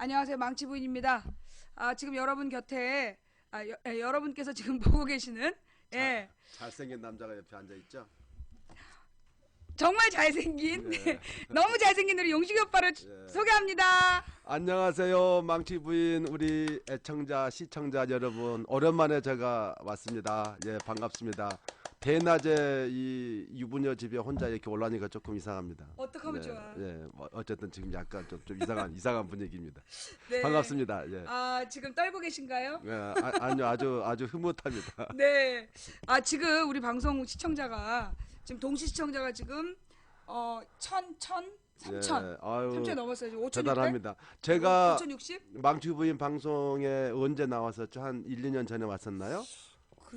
안녕하세요. 망치부인입니다. 지금 여러분 곁에 여러분께서 지금 보고 계시는 예, 잘생긴 남자가 옆에 앉아 있죠? 정말 잘생긴 예. 너무 잘생긴 우리 용식이 오빠를 예. 소개합니다. 안녕하세요, 망치 부인 우리 애청자 시청자 여러분, 오랜만에 제가 왔습니다. 예, 반갑습니다. 대낮에 이 유부녀 집에 혼자 이렇게 올라니까 조금 이상합니다. 어떡하면 좋아. 예, 뭐 어쨌든 지금 약간 좀 이상한 분위기입니다. 네. 반갑습니다. 예. 지금 떨고 계신가요? 예, 아니요, 아주 흐뭇합니다. 네. 지금 우리 방송 시청자가 지금 동시 시청자가 지금 3천 예, 아유, 넘었어요. 지금 5,600? 대단합니다. 제가 5,060? 망치 부인 방송에 언제 나왔었죠? 한 1, 2년 전에 왔었나요?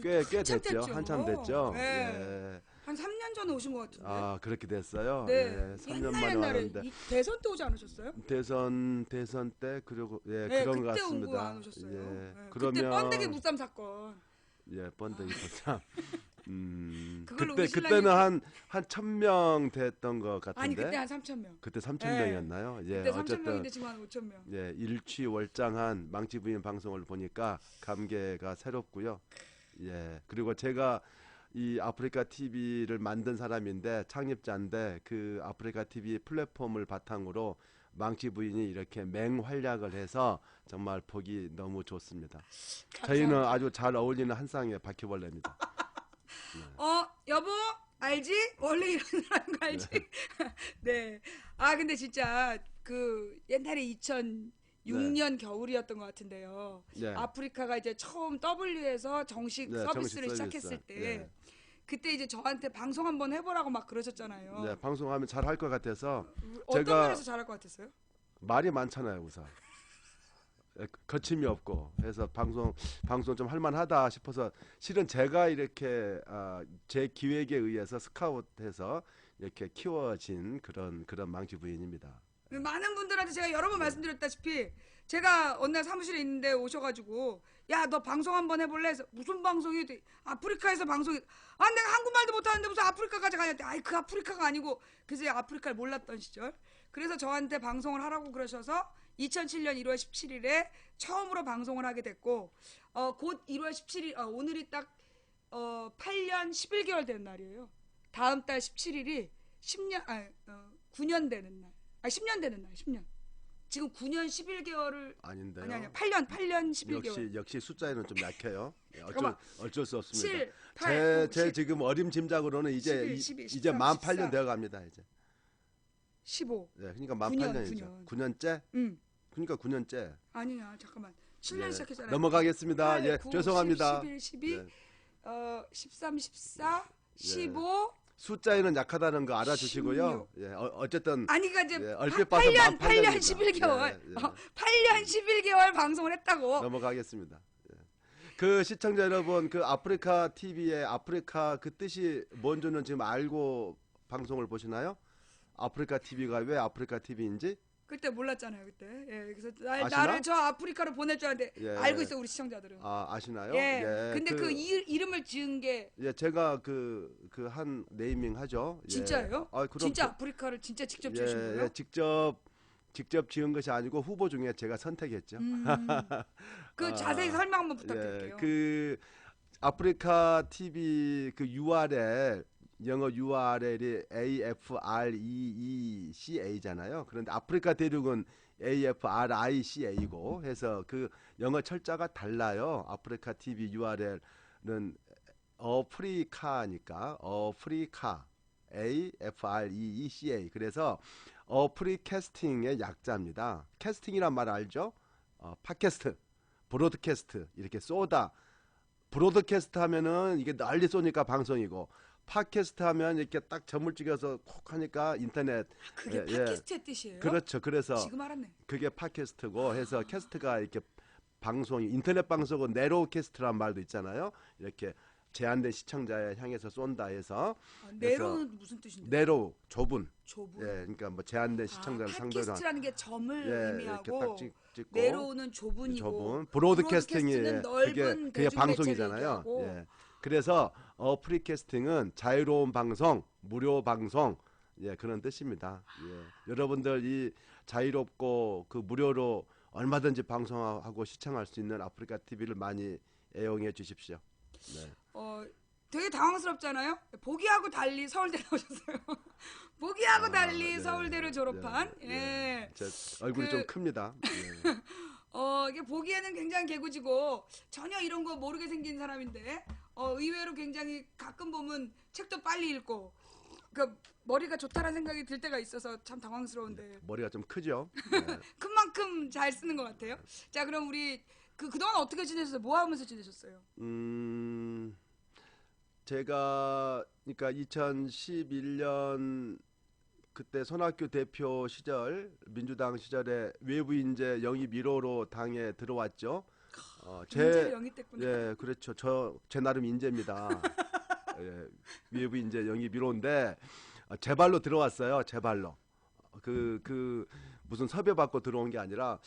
꽤 한참 됐죠. 한참 됐죠. 네. 예. 한 3년 전에 오신 것 같은데. 그렇게 됐어요. 네. 예, 3년 만에 옛날에 왔는데 대선 때 오지 않으셨어요? 대선 때 그리고 네, 그런 것 그때 온 거 같습니다. 안 오셨어요. 예. 네, 그러면 그때 번데기 무쌈 사건. 예, 번데기 보쌈. 그걸로 그때 우리 신랑이- 그때는 한 1,000명 됐던 것 같은데. 아니 그때 한 3,000명. 그때 3,000명이었나요? 예, 그때 어쨌든 3,000명인데 지금 한 5,000명. 예, 일취월장한 망치 부인 방송을 보니까 감개가 새롭고요. 예, 그리고 제가 이 아프리카 TV를 만든 사람인데 창립자인데 그 아프리카 TV 플랫폼을 바탕으로 망치 부인이 이렇게 맹활약을 해서 정말 보기 너무 좋습니다. 저희는 아주 잘 어울리는 한 쌍의 바퀴벌레입니다. 여보 알지? 원래 이러는 거 알지? 네. 근데 진짜 그 옛날에 2006년 겨울이었던 것 같은데요. 네. 아프리카가 이제 처음 W에서 정식 네, 서비스를 정식 시작했을 서비스. 때 네. 그때 이제 저한테 방송 한번 해보라고 막 그러셨잖아요. 네, 방송하면 잘 할 것 같아서 어떤 제가 면에서 잘할 것 같았어요? 말이 많잖아요, 우선. 거침이 없고 해서 방송 좀 할만하다 싶어서 실은 제가 이렇게 제 기획에 의해서 스카웃해서 이렇게 키워진 그런 망치 부인입니다. 많은 분들한테 제가 여러 번 말씀드렸다시피 제가 어느 날 사무실에 있는데 오셔가지고 야 너 방송 한번 해볼래? 해서 무슨 방송이 아프리카에서 방송이 내가 한국말도 못하는데 무슨 아프리카까지 가냐? 아이 그 아프리카가 아니고 그래서 아프리카를 몰랐던 시절 그래서 저한테 방송을 하라고 그러셔서 2007년 1월 17일에 처음으로 방송을 하게 됐고 곧 1월 17일 오늘이 딱 8년 11개월 된 날이에요. 다음 달 17일이 9년 되는 날. 10년 되는 날, 10년. 지금 9년 11개월을 아닌데요. 아니 8년 11개월. 역시 숫자에는 좀 약해요. 잠깐만. 어쩔 수 없습니다. 7, 8, 9, 제 10. 지금 어림짐작으로는 이제 11, 12, 이제 13, 만 8년 14. 되어 갑니다, 이제. 15. 네, 그러니까 만 9년, 8년이죠. 9년째? 응. 그러니까 9년째. 아니야. 잠깐만. 7년 예. 시작했잖아요. 넘어가겠습니다. 8, 예, 9, 죄송합니다. 10, 11, 12, 예. 13, 14, 15. 숫자에는 약하다는 거 알아주시고요. 16. 예, 어쨌든 아니 그러니까 이제 얼핏 봐서 8년 18년입니다. 11개월. 예, 예. 8년 11개월 방송을 했다고. 넘어가겠습니다. 예. 그 시청자 여러분, 그 아프리카 TV의 아프리카 그 뜻이 뭔지는 지금 알고 방송을 보시나요? 아프리카 TV가 왜 아프리카 TV인지? 그때 몰랐잖아요, 그때. 예, 그래서 아시나? 나를 저 아프리카로 보낼 줄 알았는데 예. 알고 있어 우리 시청자들은. 아시나요? 예. 근데 그 이름을 지은 게 예, 제가 그 한 네이밍 하죠. 예. 진짜예요? 그럼 진짜 아프리카를 진짜 직접 지으신 거예요? 예, 직접 지은 것이 아니고 후보 중에 제가 선택했죠. 그 자세히 설명 한번 부탁드릴게요. 예, 그 아프리카 TV 그 URL 영어 URL이 AFREECA잖아요. 그런데 아프리카 대륙은 AFRICA고 해서 그 영어 철자가 달라요. 아프리카 TV URL은 어프리카니까 어프리카 AFREECA 그래서 어프리캐스팅의 약자입니다. 캐스팅이란 말 알죠? 팟캐스트, 브로드캐스트 이렇게 쏘다. 브로드캐스트 하면은 이게 널리 쏘니까 방송이고 팟캐스트 하면 이렇게 딱 점을 찍어서 콕 하니까 인터넷. 그게 팟캐스트의 뜻이에요? 그렇죠. 그래서 지금 알았네. 그게 팟캐스트고 해서 캐스트가 이렇게 방송이 인터넷 방송은 네로우 캐스트란 말도 있잖아요. 이렇게 제한된 시청자에 향해서 쏜다 해서 네로는 무슨 뜻인데? 네로우 좁은. 좁은. 예, 그러니까 뭐 제한된 시청자를 상대로 팟캐스트라는 게 점을 의미하고 이렇게 딱 찍고 네로우는 좁은이고 브로드캐스팅이 브로드캐스트는 넓은 그게 대중매체를 방송이잖아요. 얘기하고. 예. 그래서 프리캐스팅은 자유로운 방송, 무료 방송, 예, 그런 뜻입니다. 예. 여러분들 이 자유롭고 그 무료로 얼마든지 방송하고 시청할 수 있는 아프리카 TV를 많이 애용해 주십시오. 네. 되게 당황스럽잖아요. 보기하고 달리 서울대 나오셨어요. 보기하고 달리 네, 서울대를 졸업한. 네, 예. 제 얼굴이 그- 좀 큽니다. 네. 이게 보기에는 굉장히 개구지고 전혀 이런 거 모르게 생긴 사람인데 의외로 굉장히 가끔 보면 책도 빨리 읽고 그 머리가 좋다라는 생각이 들 때가 있어서 참 당황스러운데 머리가 좀 크죠. 네. 큰 만큼 잘 쓰는 것 같아요. 자, 그럼 우리 그동안 어떻게 지내셨어요? 뭐 하면서 지내셨어요? 제가 그러니까 2011년 그때 손학규 대표 시절 민주당 시절에 외부 인재 영입 1호로 당에 들어왔죠. 인재를 영입됐구나. 예, 그렇죠. 제 나름 인재입니다. 예, 외부 인재 영입 1호인데 제 발로 들어왔어요. 제 발로. 그 무슨 섭외 받고 들어온 게 아니라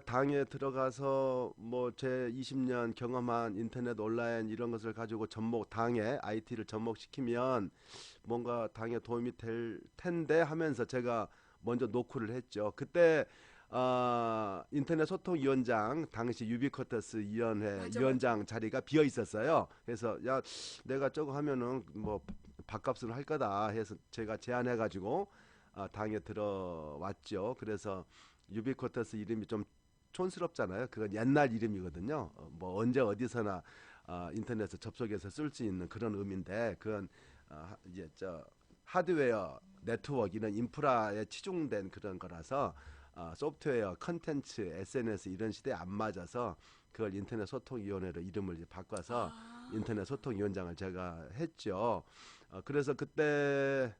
당에 들어가서 뭐 제 20년 경험한 인터넷 온라인 이런 것을 가지고 당에 IT를 접목시키면 뭔가 당에 도움이 될 텐데 하면서 제가 먼저 노크를 했죠. 그때 인터넷 소통위원장 당시 유비쿼터스 위원회 맞아, 위원장 자리가 비어 있었어요. 그래서 야 내가 저거 하면은 뭐 밥값을 할 거다 해서 제가 제안해가지고 당에 들어왔죠. 그래서 유비쿼터스 이름이 좀 촌스럽잖아요. 그건 옛날 이름이거든요. 뭐 언제 어디서나 인터넷에 접속해서 쓸 수 있는 그런 의미인데 그건 이제 하드웨어 네트워크는 인프라에 치중된 그런 거라서 소프트웨어, 컨텐츠, SNS 이런 시대에 안 맞아서 그걸 인터넷 소통위원회로 이름을 이제 바꿔서 인터넷 소통위원장을 제가 했죠. 그래서 그때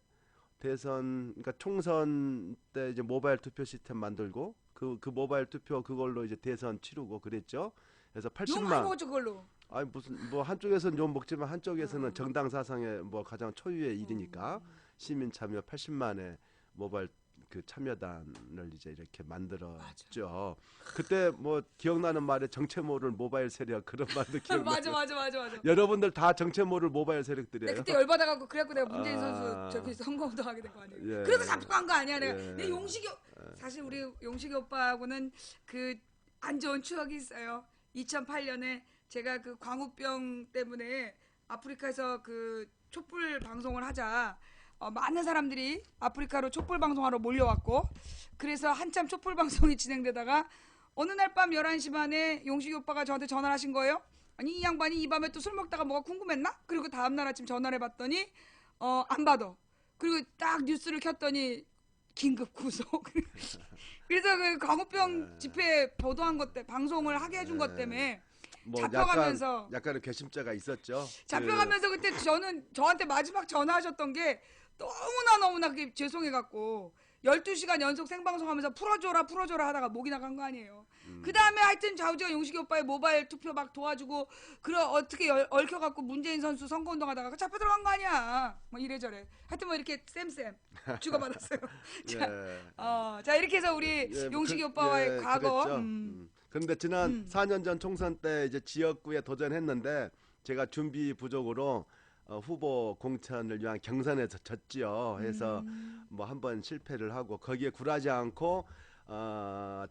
대선, 그러니까 총선 때 이제 모바일 투표 시스템 만들고 그 모바일 투표 그걸로 이제 대선 치르고 그랬죠. 그래서 욕 많이 80만. 먹었죠 그걸로. 아니 무슨 뭐 한쪽에서는 욕 먹지만 한쪽에서는 정당 사상의 뭐 가장 초유의 일이니까 시민 참여 80만의 모바일 그 참여단을 이제 이렇게 만들었죠. 그때 뭐 기억나는 말에 정체 모를 모바일 세력 그런 말도 기억나요. 맞아. 여러분들 다 정체 모를 모바일 세력들이에요. 내가 그때 열받아갖고 그래갖고 내가 문재인 아. 선수 저렇게 선거운동 하게 된 거 아니에요? 예. 그래서 잡혀간 거 아니야 내가. 예. 내 사실 우리 용식이 오빠하고는 그 안 좋은 추억이 있어요. 2008년에 제가 그 광우병 때문에 아프리카에서 그 촛불 방송을 하자. 많은 사람들이 아프리카로 촛불 방송하러 몰려왔고 그래서 한참 촛불 방송이 진행되다가 어느 날 밤 11시 반에 용식이 오빠가 저한테 전화를 하신 거예요. 아니 이 양반이 이 밤에 또 술 먹다가 뭐가 궁금했나? 그리고 다음날 아침 전화를 해봤더니 안 받아. 그리고 딱 뉴스를 켰더니 긴급 구속. 그래서 그 광우병 집회 보도한 것 때문에 방송을 하게 해준 것 때문에 뭐 잡혀가면서 약간의 괘씸죄가 있었죠. 잡혀가면서 그때 저한테 마지막 전화하셨던 게 너무나 그게 죄송해갖고 12시간 연속 생방송하면서 풀어줘라 하다가 목이 나간 거 아니에요. 그 다음에 하여튼 좌우지가 용식이 오빠의 모바일 투표 막 도와주고 어떻게 얽혀갖고 문재인 선수 선거운동하다가 잡혀 들어간 거 아니야. 뭐 이래저래. 하여튼 뭐 이렇게 쌤 주고받았어요. 자 이렇게 해서 우리 용식이 오빠와의 과거. 그런데 지난 4년 전 총선 때 이제 지역구에 도전했는데 제가 준비 부족으로 후보 공천을 위한 경선에서 졌지요. 해서 뭐 한번 실패를 하고 거기에 굴하지 않고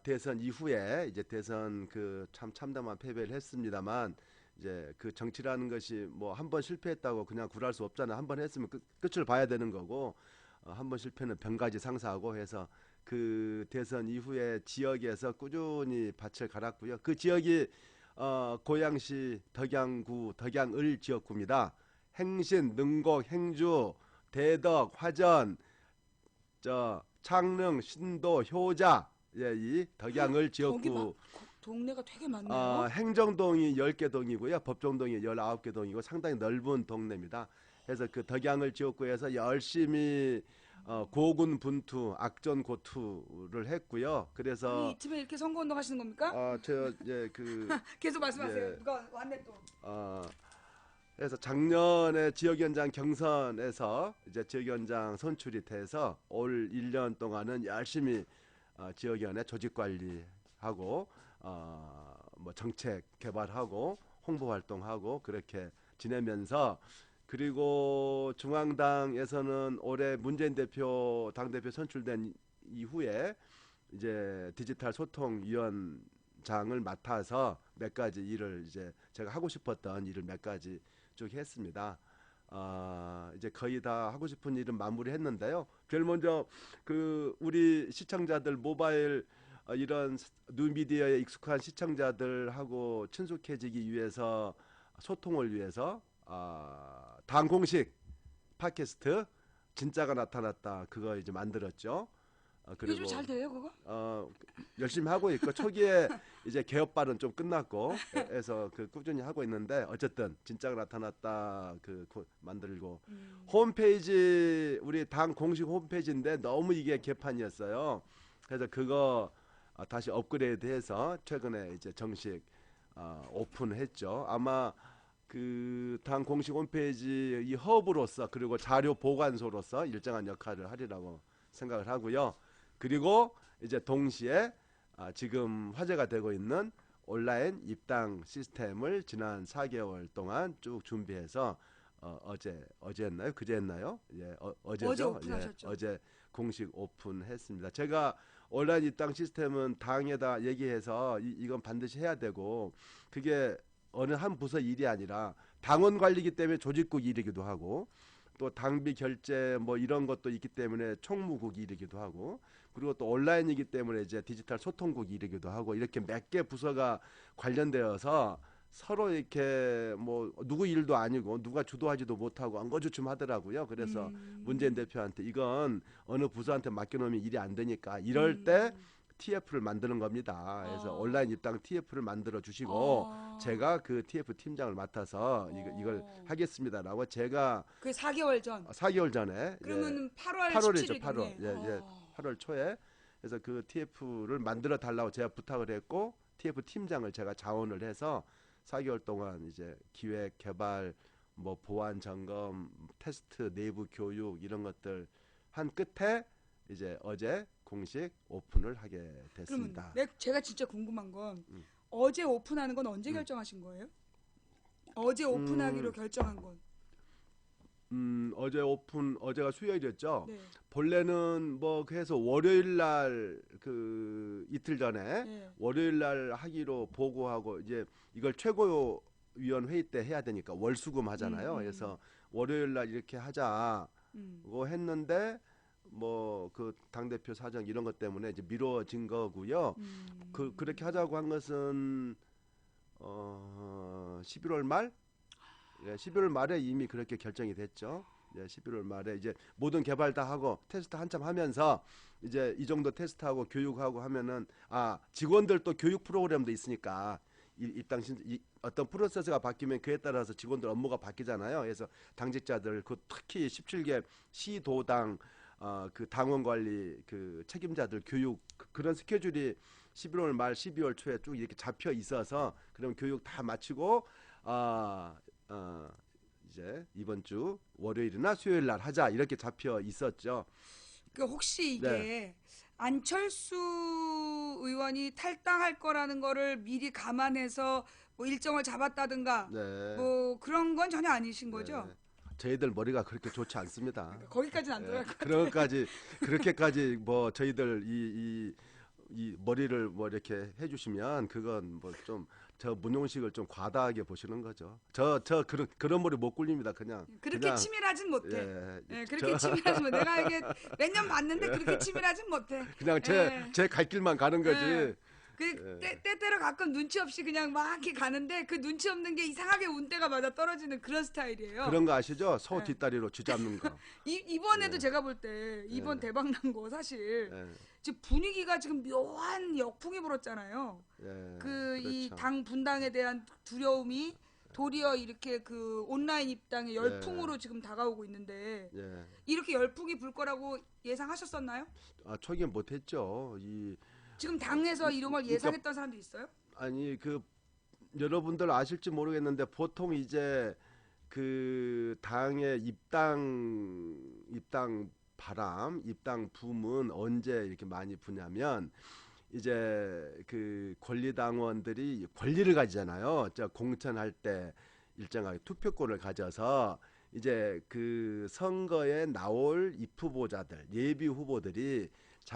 대선 이후에 이제 대선 그 참 참담한 패배를 했습니다만 이제 그 정치라는 것이 뭐 한 번 실패했다고 그냥 굴할 수 없잖아. 한 번 했으면 끝을 봐야 되는 거고 한 번 실패는 병가지 상사하고 해서 그 대선 이후에 지역에서 꾸준히 밭을 갈았고요. 그 지역이 고양시 덕양구 덕양을 지역구입니다. 행신, 능곡, 행주, 대덕, 화전, 창릉, 신도, 효자, 이 덕양을 지역구. 동네가 되게 많네요. 행정동이 10개 동이고요. 법정동이 19개 동이고 상당히 넓은 동네입니다. 그래서 그 덕양을 지역구에서 열심히 고군분투, 악전고투를 했고요. 그래서 아니, 이쯤에 이렇게 선거운동 하시는 겁니까? 계속 말씀하세요. 누가 왔네 또. 그래서 작년에 지역위원장 경선에서 이제 지역위원장 선출이 돼서 올 1년 동안은 열심히 지역위원회 조직 관리하고 뭐 정책 개발하고 홍보 활동하고 그렇게 지내면서 그리고 중앙당에서는 올해 문재인 당대표 선출된 이후에 이제 디지털 소통위원장을 맡아서 몇 가지 일을 이제 제가 하고 싶었던 일을 몇 가지 쭉 했습니다. 이제 거의 다 하고 싶은 일은 마무리했는데요. 제일 먼저 그 우리 시청자들 모바일 이런 뉴미디어에 익숙한 시청자들하고 친숙해지기 위해서 소통을 위해서 당 공식 팟캐스트 진짜가 나타났다 그거 이제 만들었죠. 그리고 요즘 잘 돼요 그거? 열심히 하고 있고 초기에 이제 개업발은 좀 끝났고 해서 그 꾸준히 하고 있는데 어쨌든 진짜가 나타났다 만들고 홈페이지 우리 당 공식 홈페이지인데 너무 이게 개판이었어요. 그래서 그거 다시 업그레이드해서 최근에 이제 정식 오픈했죠. 아마 그 당 공식 홈페이지 이 허브로서 그리고 자료 보관소로서 일정한 역할을 하리라고 생각을 하고요. 그리고 이제 동시에 지금 화제가 되고 있는 온라인 입당 시스템을 지난 4개월 동안 쭉 준비해서 어제였나요? 그제였나요? 예, 어제죠. 어제 오픈하셨죠. 예, 어제 공식 오픈했습니다. 제가 온라인 입당 시스템은 당에다 얘기해서 이건 반드시 해야 되고 그게 어느 한 부서 일이 아니라 당원 관리이기 때문에 조직국 일이기도 하고 또 당비 결제 뭐 이런 것도 있기 때문에 총무국 일이기도 하고 그리고 또 온라인이기 때문에 이제 디지털 소통국 일이기도 하고 이렇게 몇 개 부서가 관련되어서 서로 이렇게 뭐 누구 일도 아니고 누가 주도하지도 못하고 엉거주춤 하더라고요. 그래서 문재인 대표한테 이건 어느 부서한테 맡겨놓으면 일이 안 되니까 이럴 때 TF를 만드는 겁니다. 그래서 온라인 입당 TF를 만들어 주시고 제가 그 TF 팀장을 맡아서 이걸 하겠습니다라고 제가 그게 4개월 전. 4개월 전에 그러면 8월 8월이죠. 17일이네. 8월. 예. 8월 초에 그래서 그 TF를 만들어 달라고 제가 부탁을 했고 TF 팀장을 제가 자원을 해서 4개월 동안 이제 기획, 개발, 뭐 보안 점검, 테스트, 내부 교육 이런 것들 한 끝에 이제 어제 공식 오픈을 하게 됐습니다. 그러면 제가 진짜 궁금한 건 어제 오픈하는 건 언제 결정하신 거예요? 어제 오픈하기로 결정한 건. 어제가 수요일이었죠. 네. 본래는 뭐 그래서 월요일 날 그 이틀 전에 네. 월요일 날 하기로 보고하고 이제 이걸 최고위원 회의 때 해야 되니까 월수금 하잖아요. 그래서 월요일 날 이렇게 하자고 했는데 뭐 그 당대표 사정 이런 것 때문에 이제 미뤄진 거고요. 그렇게 하자고 한 것은 11월 말? 예, 11월 말에 이미 그렇게 결정이 됐죠. 예, 11월 말에 이제 모든 개발 다 하고 테스트 한참 하면서 이제 이 정도 테스트하고 교육하고 하면은 직원들 또 교육 프로그램도 있으니까 입당 어떤 프로세스가 바뀌면 그에 따라서 직원들 업무가 바뀌잖아요. 그래서 당직자들 그 특히 17개 시도당 그 당원 관리 그 책임자들 교육 그런 스케줄이 11월 말 12월 초에 쭉 이렇게 잡혀 있어서 그럼 교육 다 마치고 이제 이번 주 월요일이나 수요일 날 하자 이렇게 잡혀 있었죠. 그 혹시 이게 안철수 의원이 탈당할 거라는 거를 미리 감안해서 뭐 일정을 잡았다든가 뭐 그런 건 전혀 아니신 거죠? 저희들 머리가 그렇게 좋지 않습니다. 거기까지는 안 들어갈 것 같아요. 그렇게까지 뭐 저희들 이 머리를 뭐 이렇게 해주시면 그건 뭐 좀 저 문용식을 좀 과다하게 보시는 거죠. 그런 머리 못 굴립니다. 그렇게 치밀하진 못해. 그렇게 치밀하진 못해. 내가 이게 몇 년 봤는데 그렇게 치밀하진 못해. 그냥 제 갈 길만 가는 거지. 때때로 가끔 눈치 없이 그냥 막 이렇게 가는데 그 눈치 없는 게 이상하게 운때가 맞아 떨어지는 그런 스타일이에요. 그런 거 아시죠? 소 뒷다리로 쥐잡는 거. 이번에도 제가 볼 때 이번 대박 난 거 사실 지금 분위기가 지금 묘한 역풍이 불었잖아요. 이 당 분당에 대한 두려움이 도리어 이렇게 그 온라인 입당의 열풍으로 지금 다가오고 있는데 이렇게 열풍이 불 거라고 예상하셨었나요? 초기에 못했죠. 지금 당에서 이런 걸 예상했던 사람도 있어요? 아니 여러분들 아실지 모르겠는데 보통 이제 그 당의 입당 붐은 언제 이렇게 많이 부냐면 이제 그 권리당원들이 권리를 가지잖아요. 공천할 때 일정하게 투표권을 가져서 이제 그 선거에 나올 입후보자들 예비 후보들이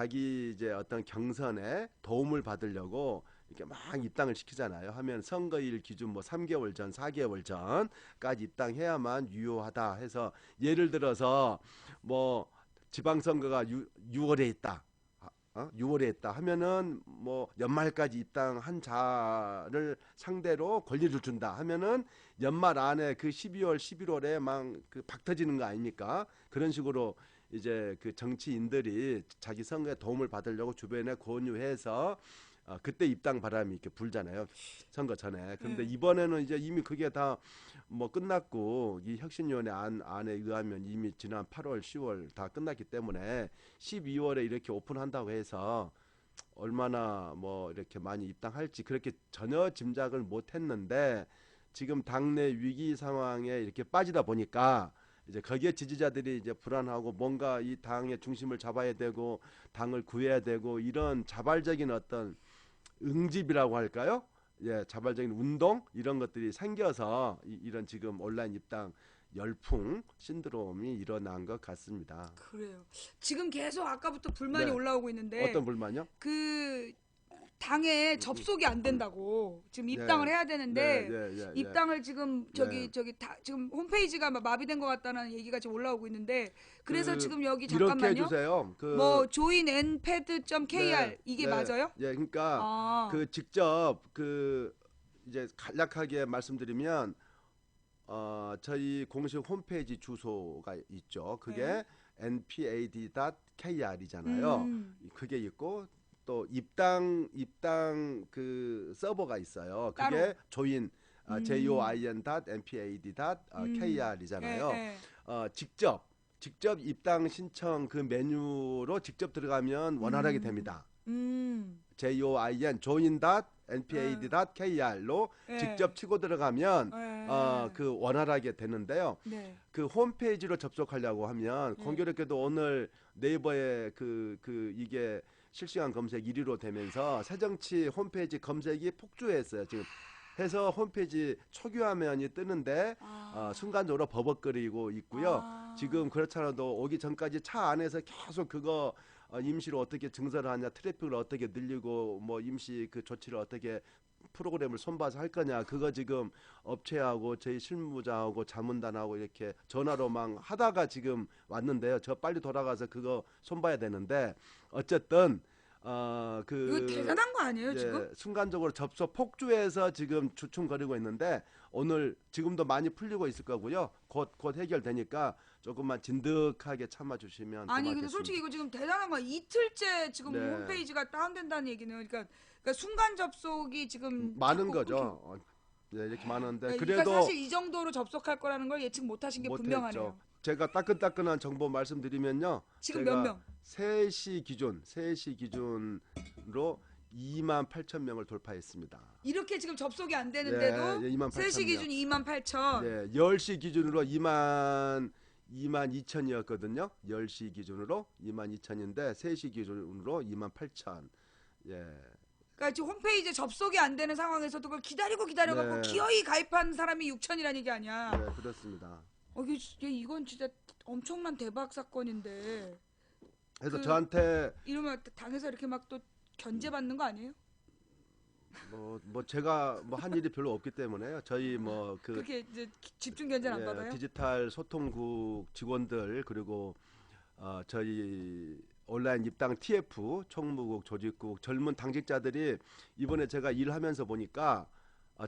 자기 이제 어떤 경선에 도움을 받으려고 이렇게 막 입당을 시키잖아요. 하면 선거일 기준 뭐 3개월 전, 4개월 전까지 입당해야만 유효하다 해서 예를 들어서 뭐 지방선거가 6월에 있다. 6월에 있다 하면은 뭐 연말까지 입당한 자를 상대로 권리를 준다 하면은 연말 안에 그 12월, 11월에 막 그 박 터지는 거 아닙니까? 그런 식으로 이제 그 정치인들이 자기 선거에 도움을 받으려고 주변에 권유해서 그때 입당 바람이 이렇게 불잖아요. 선거 전에. 그런데 이번에는 이제 이미 그게 다 뭐 끝났고 이 혁신위원회 안에 의하면 이미 지난 8월, 10월 다 끝났기 때문에 12월에 이렇게 오픈한다고 해서 얼마나 뭐 이렇게 많이 입당할지 그렇게 전혀 짐작을 못 했는데 지금 당내 위기 상황에 이렇게 빠지다 보니까 이제 거기에 지지자들이 이제 불안하고 뭔가 이 당의 중심을 잡아야 되고 당을 구해야 되고 이런 자발적인 어떤 응집이라고 할까요? 예, 자발적인 운동 이런 것들이 생겨서 이런 지금 온라인 입당 열풍 신드롬이 일어난 것 같습니다. 그래요. 지금 계속 아까부터 불만이 네. 올라오고 있는데 어떤 불만요? 그 당에 접속이 안 된다고 지금 입당을 해야 되는데 네. 입당을 지금 네. 지금 홈페이지가 막 마비된 것 같다는 얘기가 지금 올라오고 있는데 그래서 그 지금 여기 이렇게 잠깐만요. 해주세요. 뭐 joinNPED.kr 이게 네. 맞아요? 예, 그러니까 아. 그 직접 그 이제 간략하게 말씀드리면 저희 공식 홈페이지 주소가 있죠. 그게 네. npad.kr이잖아요. 그게 있고 또 입당 그 서버가 있어요. 그게 따로. join join.npad.kr이잖아요. 예. 직접 입당 신청 그 메뉴로 직접 들어가면 원활하게 됩니다. join join.npad.kr로 예. 직접 치고 들어가면 예. 그 원활하게 되는데요. 네. 그 홈페이지로 접속하려고 하면 네. 공교롭게도 오늘 네이버에 그 이게 실시간 검색 1위로 되면서 새정치 홈페이지 검색이 폭주했어요. 지금 해서 홈페이지 초기 화면이 뜨는데 순간적으로 버벅거리고 있고요. 지금 그렇잖아도 오기 전까지 차 안에서 계속 그거 임시로 어떻게 증설을 하냐, 트래픽을 어떻게 늘리고 뭐 임시 그 조치를 어떻게 프로그램을 손봐서 할 거냐, 그거 지금 업체하고 저희 실무자하고 자문단하고 이렇게 전화로 막 하다가 지금 왔는데요. 저 빨리 돌아가서 그거 손봐야 되는데 어쨌든 이거 대단한 거 아니에요, 지금? 순간적으로 접속 폭주해서 지금 주춤거리고 있는데 오늘 지금도 많이 풀리고 있을 거고요. 곧 해결되니까 조금만 진득하게 참아주시면 아니 고맙겠습니다. 근데 솔직히 이거 지금 대단한 거야. 이틀째 지금 네. 홈페이지가 다운된다는 얘기는 그러니까 순간 접속이 지금 많은 자꾸 거죠. 이렇게 많은데 그러니까 그래도 사실 이 정도로 접속할 거라는 걸 예측 못하신 게 분명하네요. 못했죠. 제가 따끈따끈한 정보 말씀드리면요. 지금 제가 몇 명? 3시 기준으로 28,000명을 돌파했습니다. 이렇게 지금 접속이 안 되는데도 네, 28,000 3시 기준 28,000. 네, 10시 기준으로 22,000이었거든요. 10시 기준으로 22,000인데 3시 기준으로 28,000. 예. 그러니까 지금 홈페이지에 접속이 안 되는 상황에서도 그걸 기다려갖고 네. 기어이 가입한 사람이 6,000이라는 얘기 아니야. 네, 그렇습니다. 이건 진짜 엄청난 대박 사건인데. 그래서 그- 저한테 이러면 당에서 이렇게 막 또 견제받는 거 아니에요? 뭐 제가 뭐 한 일이 별로 없기 때문에요. 저희 뭐그 그렇게 이제 집중 견제는 안 받아요? 디지털 소통국 직원들 그리고 저희 온라인 입당 TF 총무국 조직국 젊은 당직자들이 이번에 제가 일하면서 보니까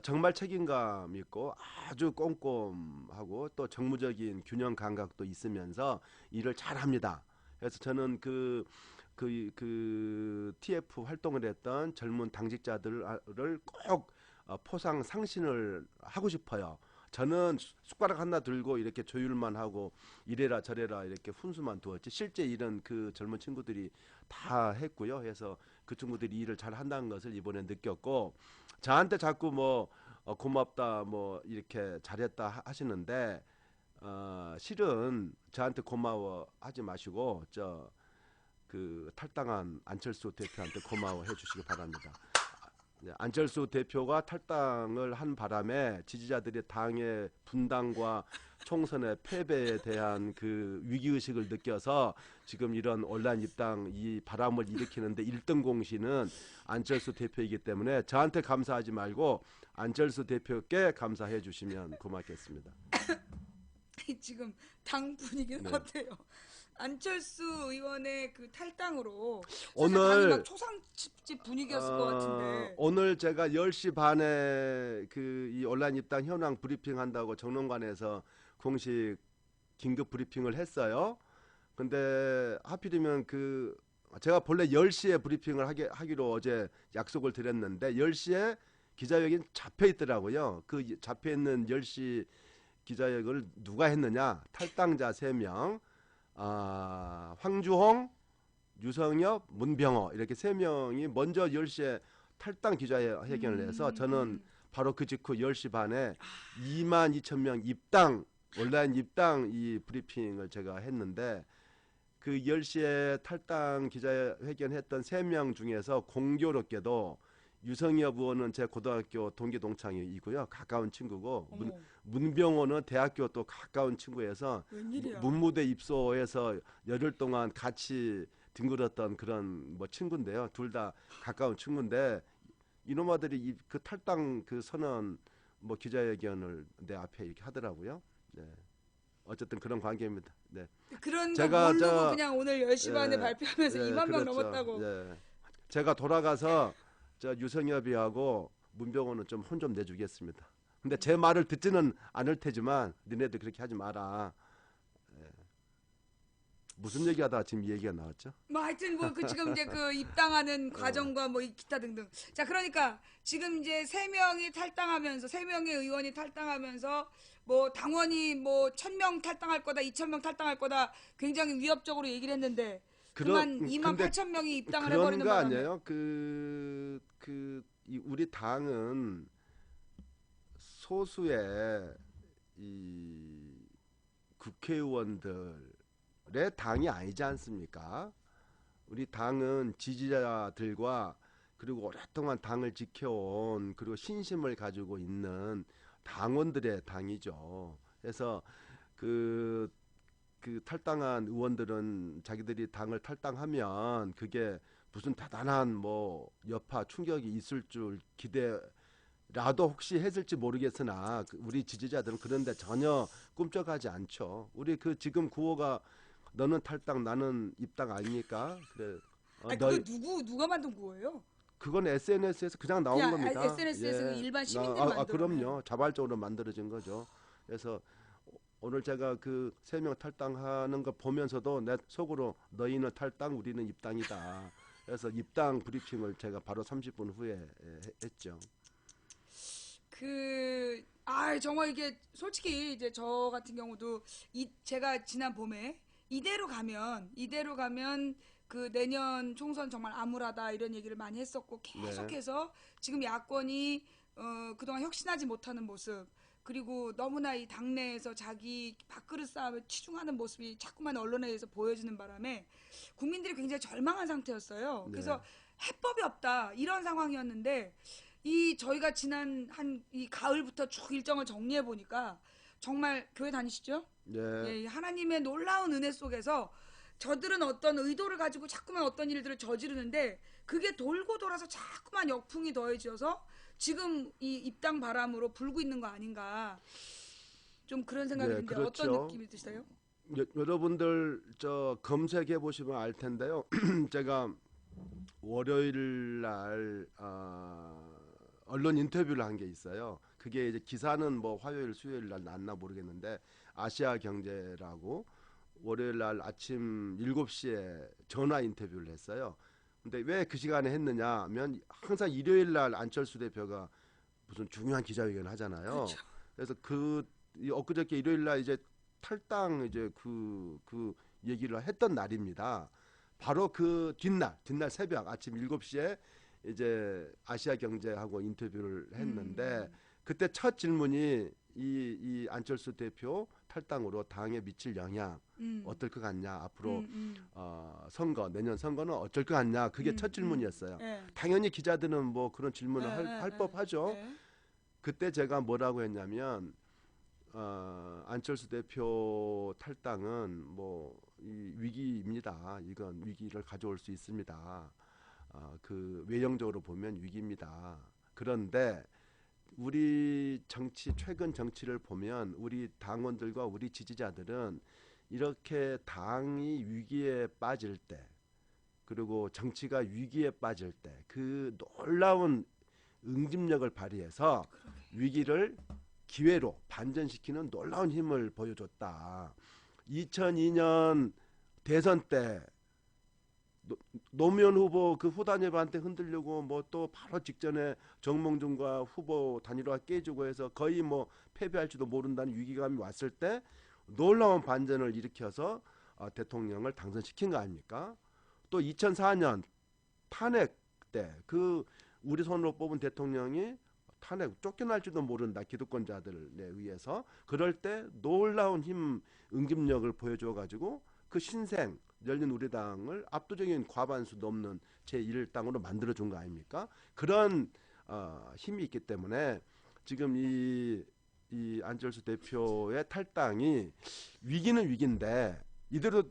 정말 책임감 있고 아주 꼼꼼하고 또 정무적인 균형 감각도 있으면서 일을 잘합니다. 그래서 저는 그 TF 활동을 했던 젊은 당직자들을 꼭 포상 상신을 하고 싶어요. 저는 숟가락 하나 들고 이렇게 조율만 하고 이래라 저래라 이렇게 훈수만 두었지 실제 일은 그 젊은 친구들이 다 했고요. 그래서 그 친구들이 일을 잘 한다는 것을 이번에 느꼈고 저한테 자꾸 뭐 고맙다 뭐 이렇게 잘했다 하시는데 실은 저한테 고마워 하지 마시고 그 탈당한 안철수 대표한테 고마워해 주시기 바랍니다. 안철수 대표가 탈당을 한 바람에 지지자들이 당의 분당과 총선의 패배에 대한 그 위기의식을 느껴서 지금 이런 온라인 입당 이 바람을 일으키는데 1등 공신은 안철수 대표이기 때문에 저한테 감사하지 말고 안철수 대표께 감사해 주시면 고맙겠습니다. 지금 당 분위기는 네. 어때요? 안철수 의원의 그 탈당으로 오늘 오늘 막 초상집 분위기였을 것 같은데. 오늘 제가 10시 반에 그 이 온라인 입당 현황 브리핑 한다고 정론관에서 공식 긴급 브리핑을 했어요. 근데 하필이면 그 제가 본래 10시에 브리핑을 하기로 어제 약속을 드렸는데 10시에 기자회견 잡혀 있더라고요. 그 잡혀 있는 10시 기자회견을 누가 했느냐? 탈당자 3명. 황주홍, 유성엽, 문병호 이렇게 3명이 먼저 10시에 탈당 기자회견을 해서 저는 바로 그 직후 10시 반에 22,000명 입당 온라인 입당 이 브리핑을 제가 했는데 그 10시에 탈당 기자회견했던 3명 중에서 공교롭게도 유성엽 의원은 제 고등학교 동기 동창이고요. 가까운 친구고 문병호는 대학교 또 가까운 친구여서 웬일이야? 문무대 입소해서 열흘 동안 같이 뒹굴었던 그런 뭐 친구인데요. 둘 다 가까운 친구인데 이놈아들이 그 탈당 그 선언 뭐 기자회견을 내 앞에 이렇게 하더라고요. 네. 어쨌든 그런 관계입니다. 네. 그런 거 제가 모르고 그냥 오늘 10시 반에 예, 발표하면서 2만 명 그렇죠. 넘었다고. 예. 제가 돌아가서 저 유성엽이하고 문병호는 좀 혼 좀 내주겠습니다. 근데 제 말을 듣지는 않을 테지만 니네들 그렇게 하지 마라. 예. 무슨 얘기하다가 지금 이 얘기가 나왔죠? 뭐 하여튼 뭐 그 지금 이제 그 입당하는 과정과 뭐 이 기타 등등. 자, 그러니까 지금 이제 3명이 탈당하면서 3명의 의원이 탈당하면서 뭐 당원이 뭐 1,000명 탈당할 거다, 2,000명 탈당할 거다 굉장히 위협적으로 얘기를 했는데 그만 28,000명이 입당을 그런 해버리는 거 바람에. 아니에요? 이 우리 당은 소수의 이 국회의원들의 당이 아니지 않습니까? 우리 당은 지지자들과 그리고 오랫동안 당을 지켜온 그리고 신심을 가지고 있는 당원들의 당이죠. 그래서 그 탈당한 의원들은 자기들이 당을 탈당하면 그게 무슨 대단한 뭐 여파 충격이 있을 줄 기대라도 혹시 했을지 모르겠으나 우리 지지자들은 그런데 전혀 꿈쩍하지 않죠. 우리 그 지금 구호가 너는 탈당 나는 입당 아닙니까? 그래. 아니 그거 누가 만든 거예요? 그건 SNS에서 그냥 나온 그냥 겁니다. SNS에서 일반 시민들이 만들어낸. 그럼요. 자발적으로 만들어진 거죠. 그래서 오늘 제가 그 3명 탈당하는 거 보면서도 내 속으로 너희는 탈당, 우리는 입당이다. 그래서 입당 브리핑을 제가 바로 30분 후에 했죠. 정말 이게 솔직히 이제 저 같은 경우도 제가 지난 봄에 이대로 가면 그 내년 총선 정말 암울하다 이런 얘기를 많이 했었고 계속해서 지금 야권이 그동안 혁신하지 못하는 모습 그리고 너무나 이 당내에서 자기 밥그릇 싸움에 치중하는 모습이 자꾸만 언론에 의해서 보여지는 바람에 국민들이 굉장히 절망한 상태였어요. 그래서 해법이 없다 이런 상황이었는데 저희가 지난 이 가을부터 쭉 일정을 정리해 보니까 정말 교회 다니시죠? 예, 하나님의 놀라운 은혜 속에서 저들은 어떤 의도를 가지고 자꾸만 어떤 일들을 저지르는데 그게 돌고 돌아서 자꾸만 역풍이 더해져서 지금 이 입당 바람으로 불고 있는 거 아닌가 좀 그런 생각이 드는데 그렇죠. 어떤 느낌이 드시나요? 여러분들 저 검색해 보시면 알 텐데요. 제가 월요일 날 언론 인터뷰를 한 게 있어요. 그게 이제 기사는 뭐 화요일 수요일 날 났나 모르겠는데 아시아 경제라고 월요일 날 아침 7시에 전화 인터뷰를 했어요. 근데 왜 그 시간에 했느냐 하면 항상 일요일 날 안철수 대표가 무슨 중요한 기자회견을 하잖아요. 그렇죠. 그래서 엊그저께 일요일 날 이제 탈당 이제 그 얘기를 했던 날입니다. 바로 그 뒷날 새벽 아침 7시에 이제 아시아 경제하고 인터뷰를 했는데 그때 첫 질문이 이 안철수 대표 탈당으로 당에 미칠 영향 어떨 것 같냐 앞으로 선거 내년 선거는 어쩔 것 같냐 그게 첫 질문이었어요. 당연히 기자들은 뭐 그런 질문을 할 법하죠. 그때 제가 뭐라고 했냐면 안철수 대표 탈당은 뭐 이 위기입니다. 이건 위기를 가져올 수 있습니다. 그 외형적으로 보면 위기입니다. 그런데 우리 정치 최근 정치를 보면 우리 당원들과 우리 지지자들은 이렇게 당이 위기에 빠질 때 그리고 정치가 위기에 빠질 때 그 놀라운 응집력을 발휘해서 위기를 기회로 반전시키는 놀라운 힘을 보여줬다. 2002년 대선 때 노무현 후보 그 후단협한테 흔들려고 뭐 또 바로 직전에 정몽준과 후보 단일화 깨지고 해서 거의 뭐 패배할지도 모른다는 위기감이 왔을 때 놀라운 반전을 일으켜서 대통령을 당선시킨 거 아닙니까? 또 2004년 탄핵 때 그 우리 손으로 뽑은 대통령이 탄핵 쫓겨날지도 모른다 기득권자들에 의해서 그럴 때 놀라운 힘 응집력을 보여줘 가지고 그 신생 열린우리당을 압도적인 과반수 넘는 제1당으로 만들어준 거 아닙니까? 그런 힘이 있기 때문에 지금 이 안철수 대표의 탈당이 위기는 위기인데 이대로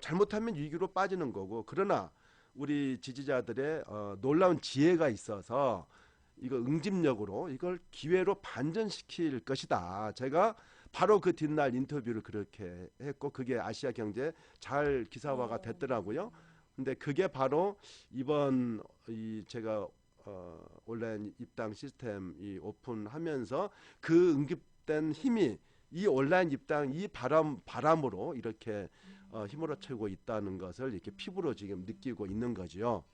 잘못하면 위기로 빠지는 거고 그러나 우리 지지자들의 놀라운 지혜가 있어서 이거 응집력으로 이걸 기회로 반전시킬 것이다. 제가 바로 그 뒷날 인터뷰를 그렇게 했고 그게 아시아경제 잘 기사화가 됐더라고요. 근데 그게 바로 이번 제가 온라인 입당 시스템 오픈하면서 그 응집된 힘이 이 온라인 입당 이 바람으로 이렇게 힘으로 채고 있다는 것을 이렇게 피부로 지금 느끼고 있는 거지요.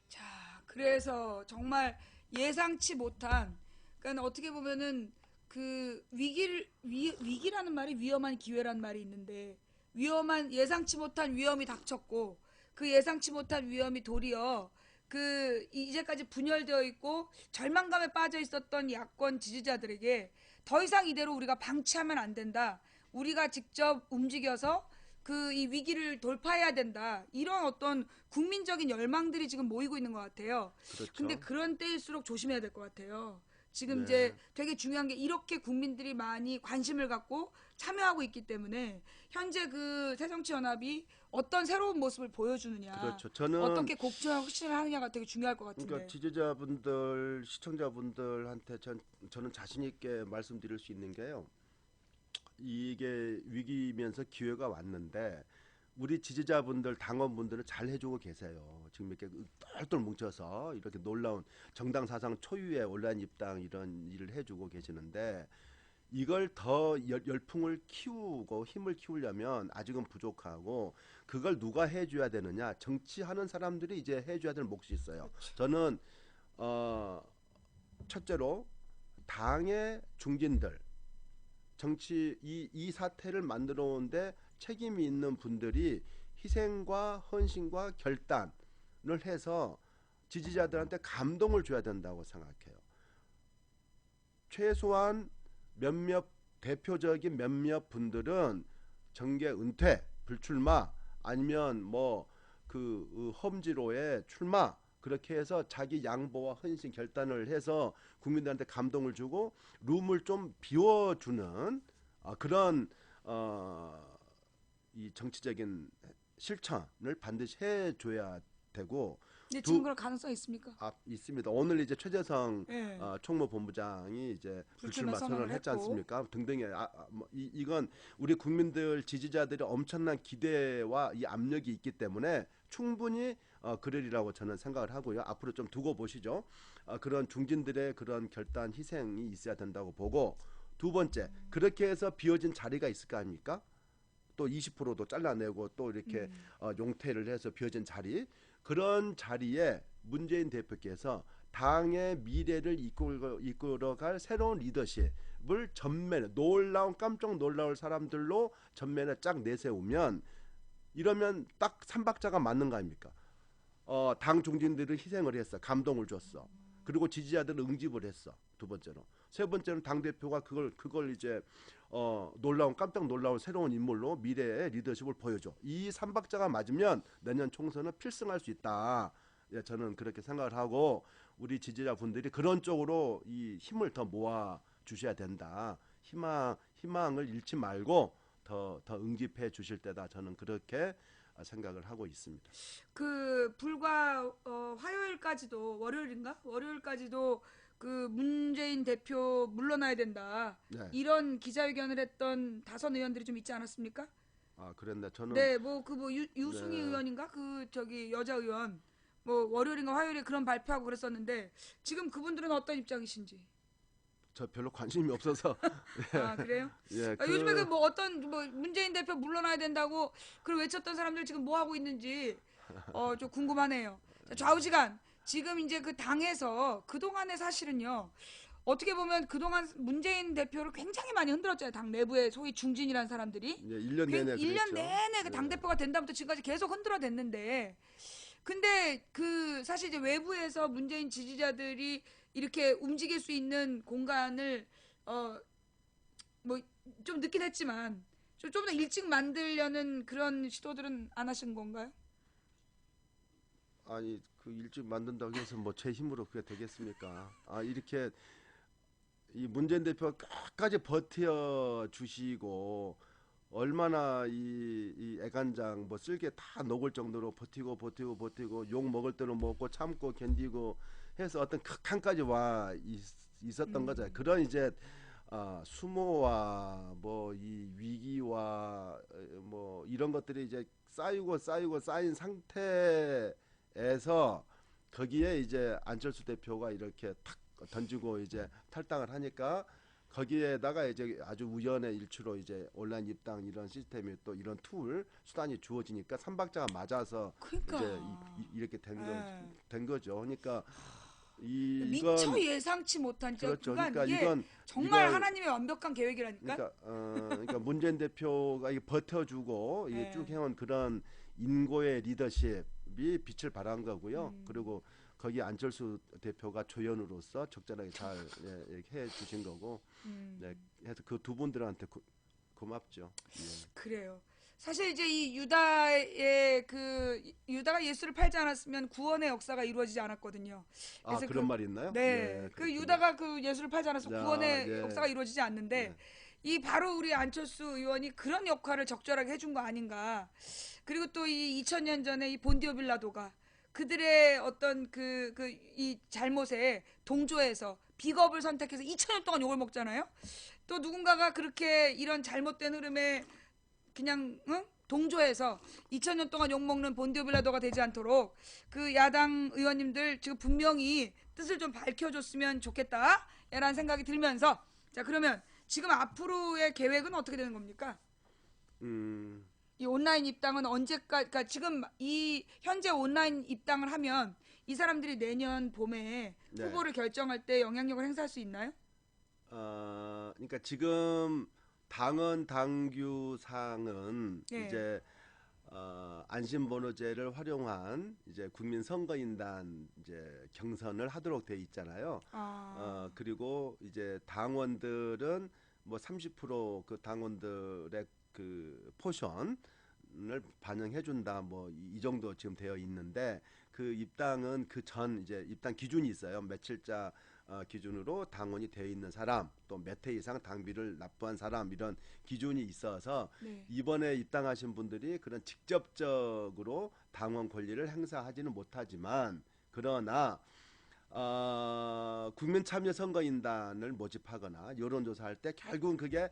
자, 그래서 정말 예상치 못한, 그러니까 어떻게 보면은 그 위기라는 말이 위험한 기회란 말이 있는데 예상치 못한 위험이 닥쳤고 그 예상치 못한 위험이 도리어 그 이제까지 분열되어 있고 절망감에 빠져 있었던 야권 지지자들에게 더 이상 이대로 우리가 방치하면 안 된다. 우리가 직접 움직여서 그 이 위기를 돌파해야 된다. 이런 어떤 국민적인 열망들이 지금 모이고 있는 것 같아요. 그렇죠. 근데 그런 때일수록 조심해야 될 것 같아요. 지금 네. 이제 되게 중요한 게 이렇게 국민들이 많이 관심을 갖고 참여하고 있기 때문에 현재 그 새정치연합이 어떤 새로운 모습을 보여주느냐, 그렇죠. 저는 어떻게 곡선을 혁신을 하느냐가 되게 중요할 것 같은데. 그러니까 지지자분들, 시청자분들한테 저는 자신 있게 말씀드릴 수 있는 게요. 이게 위기면서 기회가 왔는데 우리 지지자분들, 당원분들은 잘 해주고 계세요. 지금 이렇게 똘똘 뭉쳐서 이렇게 놀라운 정당 사상 초유의 온라인 입당 이런 일을 해주고 계시는데 이걸 더 열풍을 키우고 힘을 키우려면 아직은 부족하고 그걸 누가 해줘야 되느냐? 정치하는 사람들이 이제 해줘야 될 몫이 있어요. 저는 첫째로 당의 중진들 정치 이 사태를 만들어 온데 책임이 있는 분들이 희생과 헌신과 결단을 해서 지지자들한테 감동을 줘야 된다고 생각해요. 최소한 몇몇 대표적인 몇몇 분들은 정계 은퇴, 불출마 아니면 뭐 그 험지로에 출마 그렇게 해서 자기 양보와 헌신 결단을 해서 국민들한테 감동을 주고 룸을 좀 비워주는 그런 이 정치적인 실천을 반드시 해줘야 되고 근데 지금 그럴 가능성이 있습니까? 있습니다. 오늘 이제 최재성 예. 총무본부장이 이제 불출마 불출마 선언을 했지 했고. 않습니까? 등등의 이건 우리 국민들 지지자들의 엄청난 기대와 이 압력이 있기 때문에 충분히 그러리라고 저는 생각을 하고요. 앞으로 좀 두고 보시죠. 그런 중진들의 그런 결단 희생이 있어야 된다고 보고 두 번째 그렇게 해서 비어진 자리가 있을 거 아닙니까? 또 20%도 잘라내고 또 이렇게 용퇴를 해서 비어진 자리 그런 자리에 문재인 대표께서 당의 미래를 이끌어갈 새로운 리더십을 전면에 깜짝 놀라울 사람들로 전면에 쫙 내세우면 이러면 딱 삼박자가 맞는 거 아닙니까? 당 중진들을 희생을 했어. 감동을 줬어. 그리고 지지자들을 응집을 했어. 두 번째로. 세 번째는 당대표가 그걸 이제 깜짝 놀라운 새로운 인물로 미래의 리더십을 보여줘. 이 삼박자가 맞으면 내년 총선은 필승할 수 있다. 예, 저는 그렇게 생각을 하고 우리 지지자분들이 그런 쪽으로 이 힘을 더 모아 주셔야 된다. 희망을 잃지 말고 더 응집해 주실 때다. 저는 그렇게 생각을 하고 있습니다. 그 불과 화요일까지도 월요일인가? 월요일까지도 그 문재인 대표 물러나야 된다. 네. 이런 기자회견을 했던 다선 의원들이 좀 있지 않았습니까? 아, 그랬네. 저는 네, 뭐 그 뭐 유승희 네. 의원인가? 그 저기 여자 의원 뭐 월요일인가 화요일에 그런 발표하고 그랬었는데 지금 그분들은 어떤 입장이신지? 저 별로 관심이 없어서 아, 그래요? 예, 요즘에 그 뭐 어떤 뭐 문재인 대표 물러나야 된다고 그 외쳤던 사람들 지금 뭐 하고 있는지 좀 궁금하네요. 자, 좌우지간 지금 이제 그 당에서 그동안에 사실은요. 어떻게 보면 그동안 문재인 대표를 굉장히 많이 흔들었잖아요. 당 내부에 소위 중진이라는 사람들이. 예, 1년 내내 1년 그랬죠. 내내 그 예. 당대표가 된다부터 지금까지 계속 흔들어댔는데 근데 그 사실 이제 외부에서 문재인 지지자들이 이렇게 움직일 수 있는 공간을 뭐 좀 늦긴 했지만 좀 더 일찍 만들려는 그런 시도들은 안 하신 건가요? 아니 그 일찍 만든다고 해서 뭐 제 힘으로 그게 되겠습니까? 아 이렇게 이 문재인 대표가 끝까지 버텨 주시고 얼마나 이 애간장 뭐 쓸개 다 녹을 정도로 버티고 욕 먹을 대로 먹고 참고 견디고 해서 어떤 극한까지 와 있었던 거죠. 그런 이제 수모와 뭐 이 위기와 뭐 이런 것들이 이제 쌓인 상태에서 거기에 이제 안철수 대표가 이렇게 탁 던지고 이제 탈당을 하니까 거기에다가 이제 아주 우연의 일치로 이제 온라인 입당 이런 시스템이 또 이런 수단이 주어지니까 삼박자가 맞아서 그러니까 이제 이렇게 예. 된 거죠. 그러니까 미처 이건 예상치 못한 그렇죠. 그러니까 그러니까 이게 이건 정말 하나님의 완벽한 계획이라니까. 그러니까 문재인 대표가 이게 버텨주고 이게 쭉 예. 해온 그런 인고의 리더십이 빛을 발한 거고요. 그리고 거기 안철수 대표가 조연으로서 적절하게 잘 이렇게 해주신 거고, 네, 해서 그 두 분들한테 고맙죠. 예. 그래요. 사실 이제 이 유다가 예수를 팔지 않았으면 구원의 역사가 이루어지지 않았거든요. 아 그래서 그런 말이 있나요? 네, 예, 그 그렇군요. 유다가 그 예수를 팔지 않았으면 구원의 예, 역사가 이루어지지 않는데 네. 이 바로 우리 안철수 의원이 그런 역할을 적절하게 해준 거 아닌가. 그리고 또 이 2000년 전에 이 본디오 빌라도가 그들의 어떤 이 잘못에 동조해서 비겁을 선택해서 2000년 동안 욕을 먹잖아요. 또 누군가가 그렇게 이런 잘못된 흐름에 그냥 동조해서 2000년 동안 욕먹는 본디오 빌라도가 되지 않도록 그 야당 의원님들 지금 분명히 뜻을 좀 밝혀줬으면 좋겠다 라는 생각이 들면서 자 그러면 지금 앞으로의 계획은 어떻게 되는 겁니까? 음, 이 온라인 입당은 언제까지 그러니까 지금 이 현재 온라인 입당을 하면 이 사람들이 내년 봄에 네. 후보를 결정할 때 영향력을 행사할 수 있나요? 그러니까 지금 당헌 당규상은 네. 이제 안심번호제를 활용한 이제 국민선거인단 이제 경선을 하도록 돼 있잖아요. 그리고 이제 당원들은 뭐 30%그 당원들의 그 포션을 반영해 준다 뭐 이 정도 지금 되어 있는데 그 입당은 그 전 이제 입당 기준이 있어요. 며칠자 기준으로 당원이 되어 있는 사람 또 몇 회 이상 당비를 납부한 사람 이런 기준이 있어서 네. 이번에 입당하신 분들이 그런 직접적으로 당원 권리를 행사하지는 못하지만 그러나 국민참여선거인단을 모집하거나 여론조사할 때 결국은 그게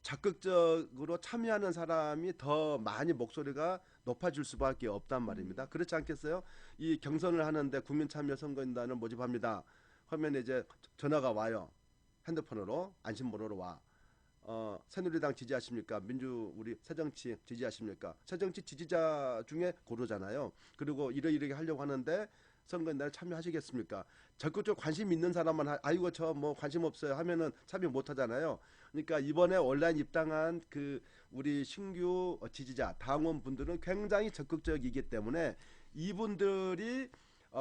적극적으로 참여하는 사람이 더 많이 목소리가 높아질 수밖에 없단 말입니다. 그렇지 않겠어요? 이 경선을 하는데 국민참여선거인단을 모집합니다. 하면 이제 전화가 와요. 핸드폰으로 안심번호로 와. 새누리당 지지하십니까? 우리 새정치 지지하십니까? 새정치 지지자 중에 고르잖아요. 그리고 이러이러게 하려고 하는데 선거인단에 참여하시겠습니까? 적극적으로 관심 있는 사람만 아이고 저 뭐 관심 없어요 하면은 참여 못 하잖아요. 그러니까 이번에 온라인 입당한 그 우리 신규 지지자 당원분들은 굉장히 적극적이기 때문에 이분들이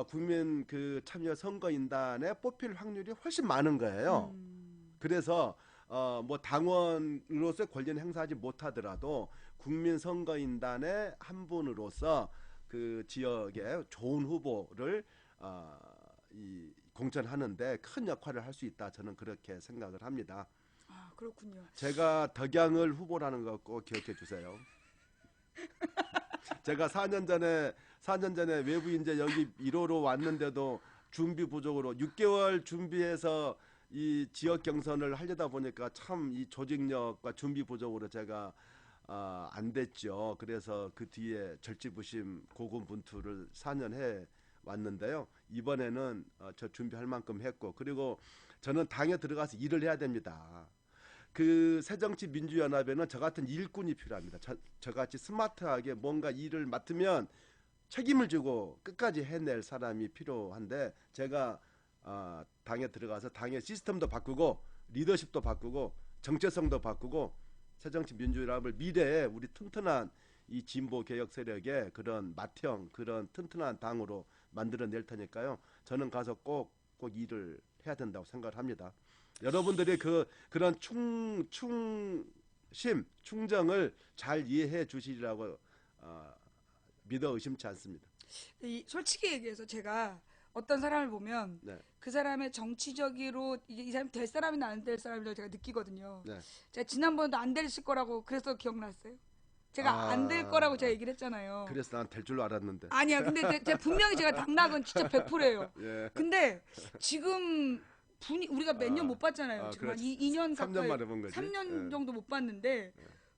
국민 그 참여 선거인단에 뽑힐 확률이 훨씬 많은 거예요. 그래서 뭐 당원으로서 권리는 행사하지 못하더라도 국민 선거인단의 한 분으로서 그 지역의 좋은 후보를 공천하는데 큰 역할을 할 수 있다. 저는 그렇게 생각을 합니다. 아, 그렇군요. 제가 덕양을 후보라는 거 꼭 기억해 주세요. 제가 4년 전에 외부 인재 여기 1호로 왔는데도 준비 부족으로 6개월 준비해서 이 지역 경선을 하려다 보니까 참 이 조직력과 준비 부족으로 제가 안 됐죠. 그래서 그 뒤에 절치부심 고군분투를 4년 해 왔는데요. 이번에는 저 준비할 만큼 했고, 그리고 저는 당에 들어가서 일을 해야 됩니다. 그 새정치민주연합에는 저 같은 일꾼이 필요합니다. 저같이 스마트하게 뭔가 일을 맡으면 책임을 지고 끝까지 해낼 사람이 필요한데, 제가 당에 들어가서 당의 시스템도 바꾸고 리더십도 바꾸고 정체성도 바꾸고 새정치민주연합을 미래에 우리 튼튼한 이 진보 개혁 세력의 그런 맏형, 그런 튼튼한 당으로 만들어낼 테니까요. 저는 가서 꼭 일을 해야 된다고 생각을 합니다. 여러분들이 그런 충정을 잘 이해해 주시리라고 믿어 의심치 않습니다. 솔직히 얘기해서 제가 어떤 사람을 보면 네. 그 사람의 정치적으로 이게 이 사람이 될 사람이나 안 될 사람이라고 제가 느끼거든요. 네. 제가 지난번에도 안 되실 거라고 그래서 기억났어요. 제가 안 될 거라고 제가 얘기를 했잖아요. 그래서 난 될 줄 알았는데. 아니야. 근데 분명히 제가 당락은 진짜 100%예요. 예. 근데 지금 우리가 몇 년 못 봤잖아요. 지금 한 그렇지. 2년 3년 가까이 만에 본 거지. 3년 예. 정도 못 봤는데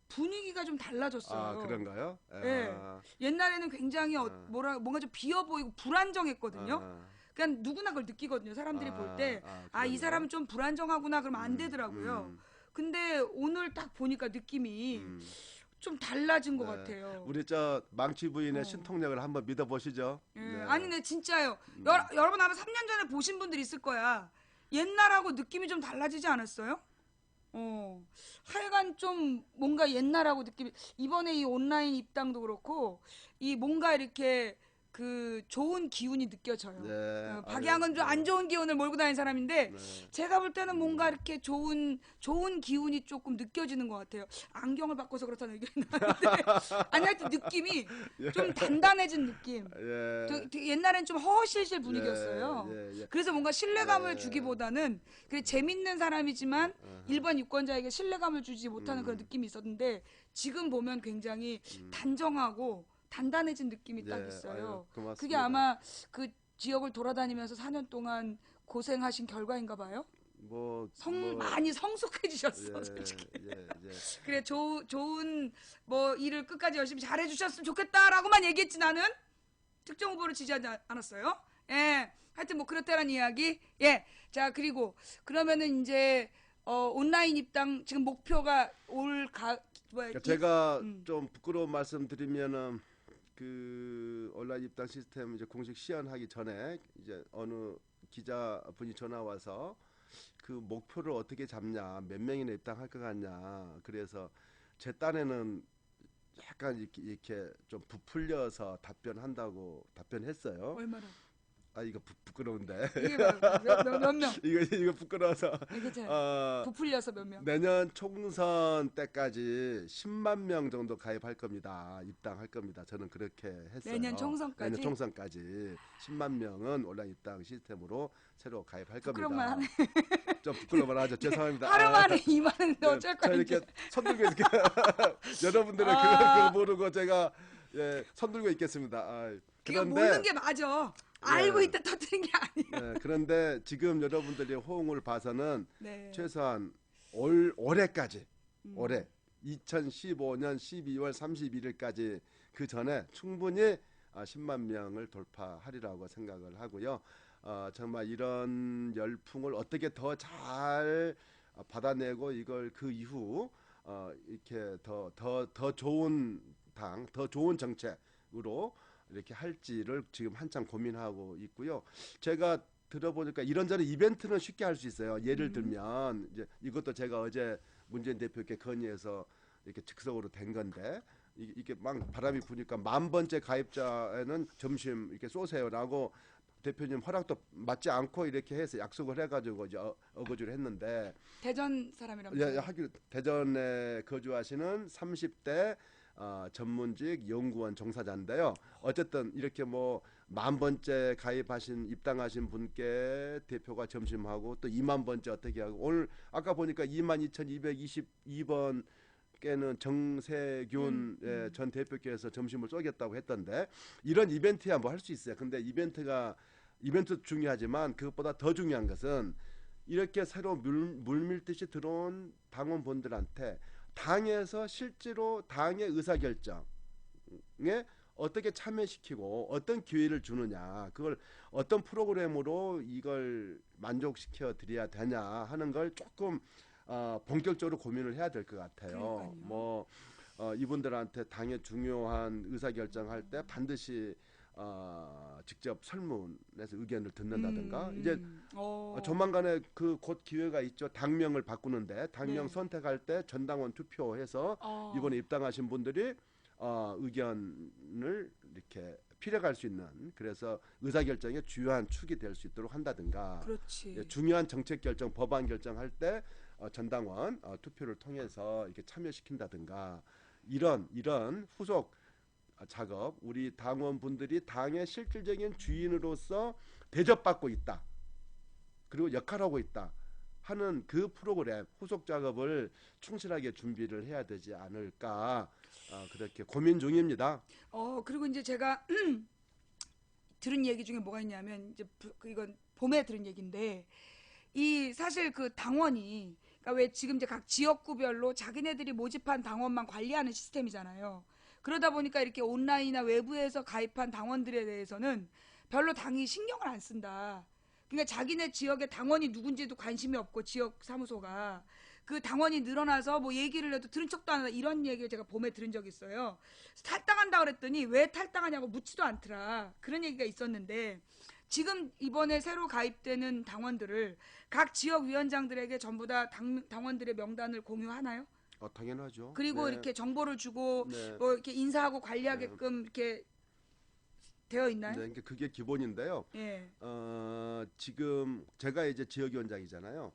분위기가 좀 달라졌어요. 그런가요? 예. 옛날에는 굉장히 뭔가 좀 비어 보이고 불안정했거든요. 그러니까 누구나 그걸 느끼거든요. 사람들이 볼 때 이 사람은 좀 불안정하구나 그러면 안 되더라고요. 근데 오늘 딱 보니까 느낌이 좀 달라진 것 같아요. 우리 저 망치 부인의 신통력을 한번 믿어보시죠. 예. 네. 아니 근데 진짜요. 여러분 아마 3년 전에 보신 분들 있을 거야. 옛날하고 느낌이 좀 달라지지 않았어요? 하여간 좀 뭔가 옛날하고 느낌이, 이번에 이 온라인 입당도 그렇고 이 뭔가 이렇게 그 좋은 기운이 느껴져요. 네. 박양은 좀 안 좋은 기운을 몰고 다니는 사람인데 네. 제가 볼 때는 뭔가 이렇게 좋은 기운이 조금 느껴지는 것 같아요. 안경을 바꿔서 그렇다는 의견이 나는데 아니 하여튼 느낌이 좀 단단해진 느낌. 예. 되게 옛날엔 좀 허허실실 분위기였어요. 예. 그래서 뭔가 신뢰감을 주기보다는 그래 재밌는 사람이지만 일반 유권자에게 신뢰감을 주지 못하는 그런 느낌이 있었는데 지금 보면 굉장히 단정하고 단단해진 느낌이 딱 있어요. 고맙습니다. 그게 아마 그 지역을 돌아다니면서 4년 동안 고생하신 결과인가 봐요. 많이 성숙해지셨어, 솔직히. 예. 그래 좋은 뭐 일을 끝까지 열심히 잘해주셨으면 좋겠다라고만 얘기했지 나는 특정 후보를 지지하지 않았어요. 예, 하여튼 뭐 그렇다는 이야기. 예, 자 그리고 그러면은 이제 온라인 입당 지금 목표가 제가 좀 부끄러운 말씀드리면은 그 온라인 입당 시스템 이제 공식 시연하기 전에 이제 어느 기자분이 전화 와서 그 목표를 어떻게 잡냐, 몇 명이나 입당할 것 같냐. 그래서 제 딴에는 약간 이렇게 좀 부풀려서 답변했어요. 얼마나? 이거 부끄러운데. 이게 몇 명? 이거 부끄러워서. 부풀려서 몇 명? 내년 총선 때까지 10만 명 정도 가입할 겁니다. 입당할 겁니다. 저는 그렇게 했어요. 내년 총선까지? 내년 총선까지 10만 명은 온라인 입당 시스템으로 새로 가입할 겁니다. 부끄러움만 하네. 좀 부끄러움만 하죠. 죄송합니다. 하루 만에 2만인데 어쩔 거야. 저 이렇게 손 들고 이렇게 여러분들은 그걸 모르고 제가 손 들고 있겠습니다. 그게 모르는 게 맞아. 알고 있다 터뜨린 게 아니야. 그런데 지금 여러분들의 호응을 봐서는 네. 최소한 올해까지 올해 2015년 12월 31일까지 그 전에 충분히 10만 명을 돌파하리라고 생각을 하고요. 정말 이런 열풍을 어떻게 더 잘 받아내고 이걸 그 이후 이렇게 더 좋은 당, 더 좋은 정책으로 이렇게 할지를 지금 한참 고민하고 있고요. 제가 들어보니까 이런저런 이벤트는 쉽게 할 수 있어요. 예를 들면 이제 이것도 제가 어제 문재인 대표께 건의해서 이렇게 즉석으로 된 건데 이게 막 바람이 부니까 10,000번째 가입자에는 점심 이렇게 쏘세요라고 대표님 허락도 맞지 않고 이렇게 해서 약속을 해가지고 이제 어거지를 했는데 대전 사람이라면서요? 대전에 거주하시는 30대 전문직 연구원 종사자인데요. 어쨌든 이렇게 뭐 10,000번째 가입하신 입당하신 분께 대표가 점심하고 또 20,000번째 어떻게 하고 오늘 아까 보니까 22,222번 께는 정세균 전 대표께서 점심을 쏘겠다고 했던데 이런 이벤트야 뭐 할 수 있어요. 근데 이벤트 중요하지만 그것보다 더 중요한 것은 이렇게 새로 물밀듯이 들어온 당원분들한테 당에서 실제로 당의 의사결정에 어떻게 참여시키고 어떤 기회를 주느냐 그걸 어떤 프로그램으로 이걸 만족시켜 드려야 되냐 하는 걸 조금 본격적으로 고민을 해야 될 것 같아요. 그러니까요. 뭐 이분들한테 당의 중요한 의사결정할 때 반드시 직접 설문에서 의견을 듣는다든가 이제 조만간에 그 곧 기회가 있죠. 당명을 바꾸는데 당명 네. 선택할 때 전당원 투표해서 이번에 입당하신 분들이 의견을 이렇게 필요할 수 있는 그래서 의사결정의 주요한 축이 될 수 있도록 한다든가 그렇지. 중요한 정책 결정, 법안 결정할 때 전당원 투표를 통해서 이렇게 참여시킨다든가 이런 후속 작업 우리 당원분들이 당의 실질적인 주인으로서 대접받고 있다. 그리고 역할하고 있다. 하는 그 프로그램 후속 작업을 충실하게 준비를 해야 되지 않을까 그렇게 고민 중입니다. 그리고 이제 제가 들은 얘기 중에 뭐가 있냐면 이제 이건 봄에 들은 얘기인데 이 사실 그 당원이 그러니까 왜 지금 이제 각 지역구별로 자기네들이 모집한 당원만 관리하는 시스템이잖아요. 그러다 보니까 이렇게 온라인이나 외부에서 가입한 당원들에 대해서는 별로 당이 신경을 안 쓴다. 그러니까 자기네 지역의 당원이 누군지도 관심이 없고 지역 사무소가 그 당원이 늘어나서 뭐 얘기를 해도 들은 척도 안 한다 이런 얘기를 제가 봄에 들은 적이 있어요. 탈당한다 그랬더니 왜 탈당하냐고 묻지도 않더라. 그런 얘기가 있었는데 지금 이번에 새로 가입되는 당원들을 각 지역 위원장들에게 전부 다 당원들의 명단을 공유하나요? 당연하죠. 그리고 네. 이렇게 정보를 주고 네. 뭐 이렇게 인사하고 관리하게끔 이렇게 되어 있나요? 네, 그러니까 그게 기본인데요. 예. 지금 제가 이제 지역위원장이잖아요.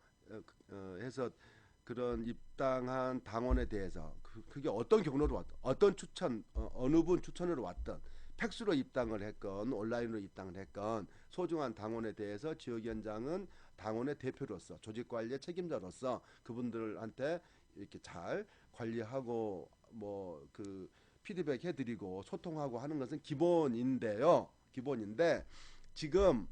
해서 그런 입당한 당원에 대해서 그게 어떤 경로로 왔든 어떤 추천 어느 분 추천으로 왔든 팩스로 입당을 했건 온라인으로 입당을 했건 소중한 당원에 대해서 지역위원장은 당원의 대표로서 조직관리의 책임자로서 그분들한테 이렇게 잘 관리하고 뭐 그 피드백 해드리고 소통하고 하는 것은 기본인데요. 기본인데 지금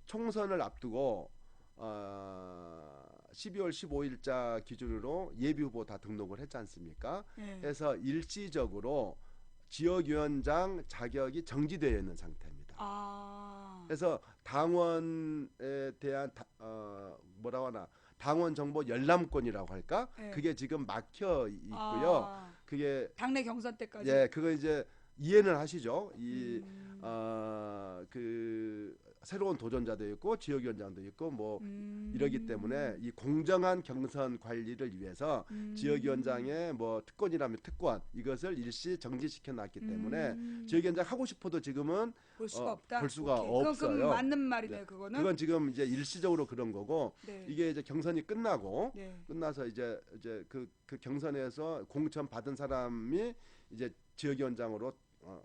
총선을 앞두고 12월 15일자 기준으로 예비 후보 다 등록을 했지 않습니까? 예. 해서 일시적으로 지역위원장 자격이 정지되어 있는 상태입니다. 그래서 당원에 대한 뭐라고 하나 당원 정보 열람권이라고 할까? 예. 그게 지금 막혀 있고요. 그게 당내 경선 때까지. 예, 그거 이제 이해는 하시죠. 그 새로운 도전자도 있고 지역위원장도 있고 뭐 이러기 때문에 이 공정한 경선 관리를 위해서 지역위원장의 뭐 특권이라면 특권 이것을 일시 정지시켜 놨기 때문에 지역위원장 하고 싶어도 지금은 볼 수가 없다. 볼 수가 오케이. 없어요. 그건 맞는 말이네. 네. 그거는. 그건 지금 이제 일시적으로 그런 거고 네. 이게 이제 경선이 끝나고 네. 끝나서 이제 그 경선에서 공천 받은 사람이 이제 지역위원장으로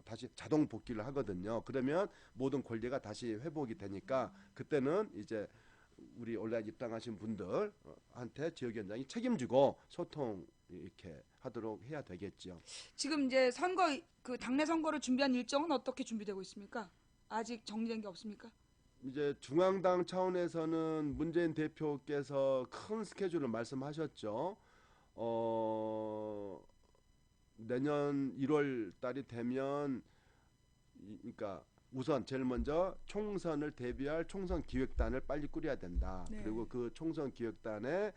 다시 자동 복귀를 하거든요. 그러면 모든 권리가 다시 회복이 되니까 그때는 이제 우리 온라인 입당하신 분들한테 지역위원장이 책임지고 소통 이렇게 하도록 해야 되겠죠. 지금 이제 선거 그 당내 선거를 준비한 일정은 어떻게 준비되고 있습니까? 아직 정리된 게 없습니까? 이제 중앙당 차원에서는 문재인 대표께서 큰 스케줄을 말씀하셨죠. 내년 1월 달이 되면 그러니까 우선 제일 먼저 총선을 대비할 총선 기획단을 빨리 꾸려야 된다. 네. 그리고 그 총선 기획단의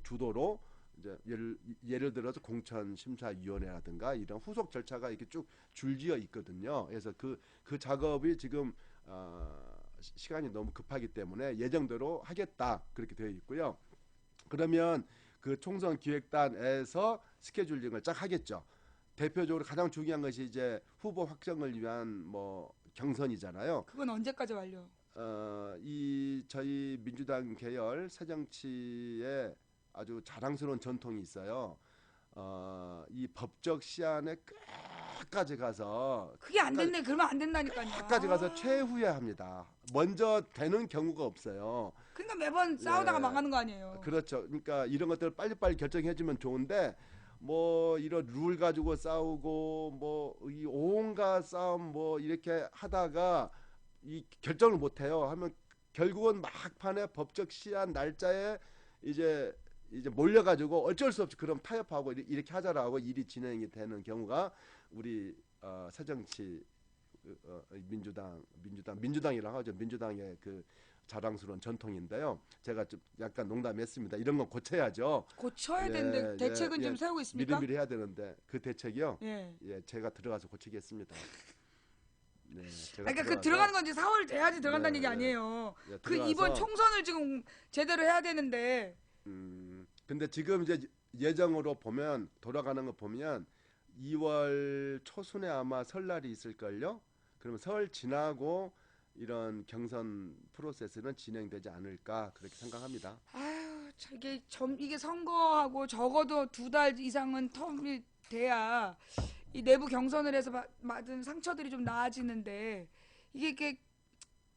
주도로 이제 예를 들어서 공천심사위원회라든가 이런 후속 절차가 이렇게 쭉 줄지어 있거든요. 그래서 그 작업이 지금 시간이 너무 급하기 때문에 예정대로 하겠다 그렇게 되어 있고요. 그러면 그 총선 기획단에서 스케줄링을 쫙 하겠죠. 대표적으로 가장 중요한 것이 이제 후보 확정을 위한 뭐 경선이잖아요. 그건 언제까지 완료? 이 저희 민주당 계열 새정치에 아주 자랑스러운 전통이 있어요. 이 법적 시한에 끝까지 가서 그게 안 됐네. 그러면 안 된다니까요. 끝까지 가서 최후에 합니다. 먼저 되는 경우가 없어요. 그러니까 매번 싸우다가 예. 망하는 거 아니에요. 그렇죠. 그러니까 이런 것들을 빨리빨리 결정해주면 좋은데 뭐 이런 룰 가지고 싸우고 뭐 이 온갖 싸움 뭐 이렇게 하다가 이 결정을 못해요. 하면 결국은 막판에 법적 시한 날짜에 이제 몰려가지고 어쩔 수 없이 그럼 타협하고 이렇게 하자라고 일이 진행이 되는 경우가 우리 새정치 민주당이라고 하죠. 민주당의 그 자랑스러운 전통인데요. 제가 좀 약간 농담했습니다. 이런 건 고쳐야죠. 고쳐야 되는데 대책은 좀 세우고 있습니까? 미리미리 해야 되는데 그 대책이요. 예. 예, 제가 들어가서 고치겠습니다. 네, 제가 그러니까 그 들어가서, 들어가는 건 이제 4월 돼야지 들어간다는 네, 얘기 네. 아니에요. 예, 그 들어가서, 이번 총선을 지금 제대로 해야 되는데 근데 지금 이제 예정으로 보면 돌아가는 거 보면 2월 초순에 아마 설날이 있을걸요. 그러면 설 지나고 이런 경선 프로세스는 진행되지 않을까 그렇게 생각합니다. 아유, 참 이게 선거하고 적어도 2달 이상은 텀이 돼야 이 내부 경선을 해서 받은 상처들이 좀 나아지는데 이게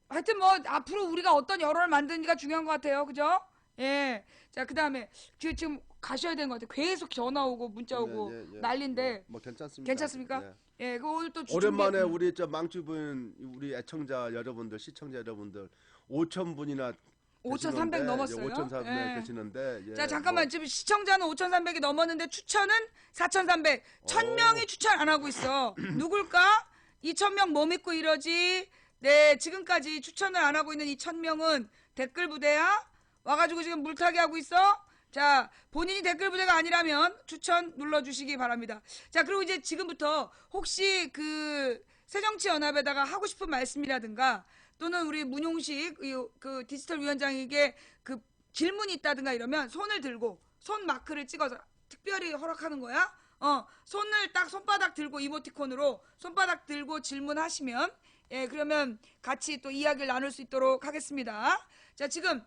하여튼 뭐 앞으로 우리가 어떤 여론을 만드는지가 중요한 것 같아요. 그죠? 예. 자, 그다음에 지금 가셔야 되는 것 같아요. 계속 전화 오고 문자 오고 난리인데 뭐 괜찮습니다. 괜찮습니까? 예. 예, 그 오늘 또 오랜만에 우리 저 망주분 우리 애청자 여러분들 시청자 여러분들 5,000분이나 5,300 넘었어요. 5,300 예. 계시는데 예, 자, 잠깐만. 지금 시청자는 5,300이 넘었는데 추천은 4,300. 1,000명이 추천 안 하고 있어. 누굴까? 2,000명 뭐 믿고 이러지? 네, 지금까지 추천을 안 하고 있는 이 1,000명은 댓글 부대야? 와가지고 지금 물타기 하고 있어? 자, 본인이 댓글 부대가 아니라면 추천 눌러주시기 바랍니다. 자, 그리고 이제 지금부터 혹시 그 새정치연합에다가 하고 싶은 말씀이라든가 또는 우리 문용식 그 디지털 위원장에게 그 질문이 있다든가 이러면 손을 들고 손 마크를 찍어서 특별히 허락하는 거야. 손을 딱 손바닥 들고 이모티콘으로 손바닥 들고 질문하시면 예, 그러면 같이 또 이야기를 나눌 수 있도록 하겠습니다. 자, 지금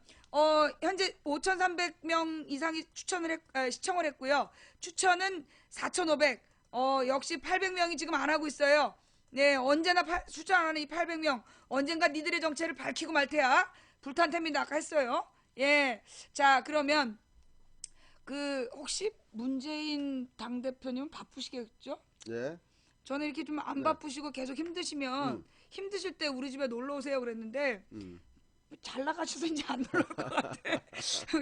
현재 5,300명 이상이 시청을 했고요. 추천은 4,500. 역시 800명이 지금 안 하고 있어요. 네, 언제나 추천 안 하는 이 800명. 언젠가 니들의 정체를 밝히고 말 테야. 불탄 템입니다. 아까 했어요. 예. 자, 그러면 그 혹시 문재인 당대표님은 바쁘시겠죠? 예. 저는 이렇게 좀 안 네. 바쁘시고 계속 힘드시면 힘드실 때 우리 집에 놀러 오세요 그랬는데 잘 나가셔서 이제 안 놀러 올 것 같아.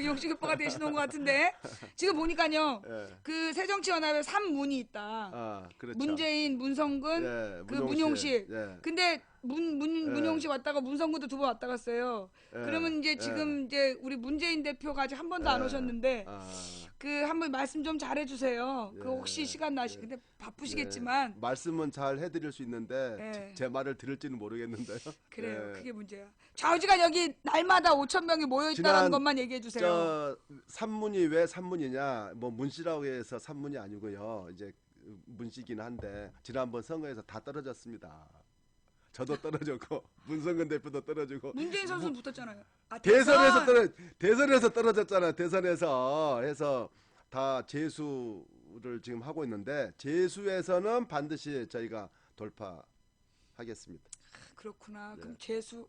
용식 오빠가 대신 온 것 같은데 지금 보니까요. 예. 그 새정치연합에 3문이 있다. 아, 그렇죠. 문재인, 문성근, 예, 그 문용식. 예. 근데 문용식 왔다가 문성근도 2번 왔다 갔어요. 예. 그러면 이제 지금 이제 우리 문재인 대표가 아직 한 번도 안 예. 오셨는데 아, 그 한번 말씀 좀 잘해주세요. 그 예. 혹시 시간 나시 근데 바쁘시겠지만 예. 말씀은 잘 해드릴 수 있는데 예. 제 말을 들을지는 모르겠는데요. 그래요. 예. 그게 문제야. 좌우지간 여기 날마다 5,000명이 모여 있다는 지난 것만 얘기해 주세요. 저 산문이 왜 산문이냐? 뭐 문씨라고 해서 산문이 아니고요. 이제 문씨긴 한데 지난번 선거에서 다 떨어졌습니다. 저도 떨어졌고 문성근 대표도 떨어지고 문재인 선수는 붙었잖아요. 아, 대선에서 떨어졌잖아요. 대선에서 해서 다 재수를 지금 하고 있는데 재수에서는 반드시 저희가 돌파하겠습니다. 그렇구나. 네. 그럼 재수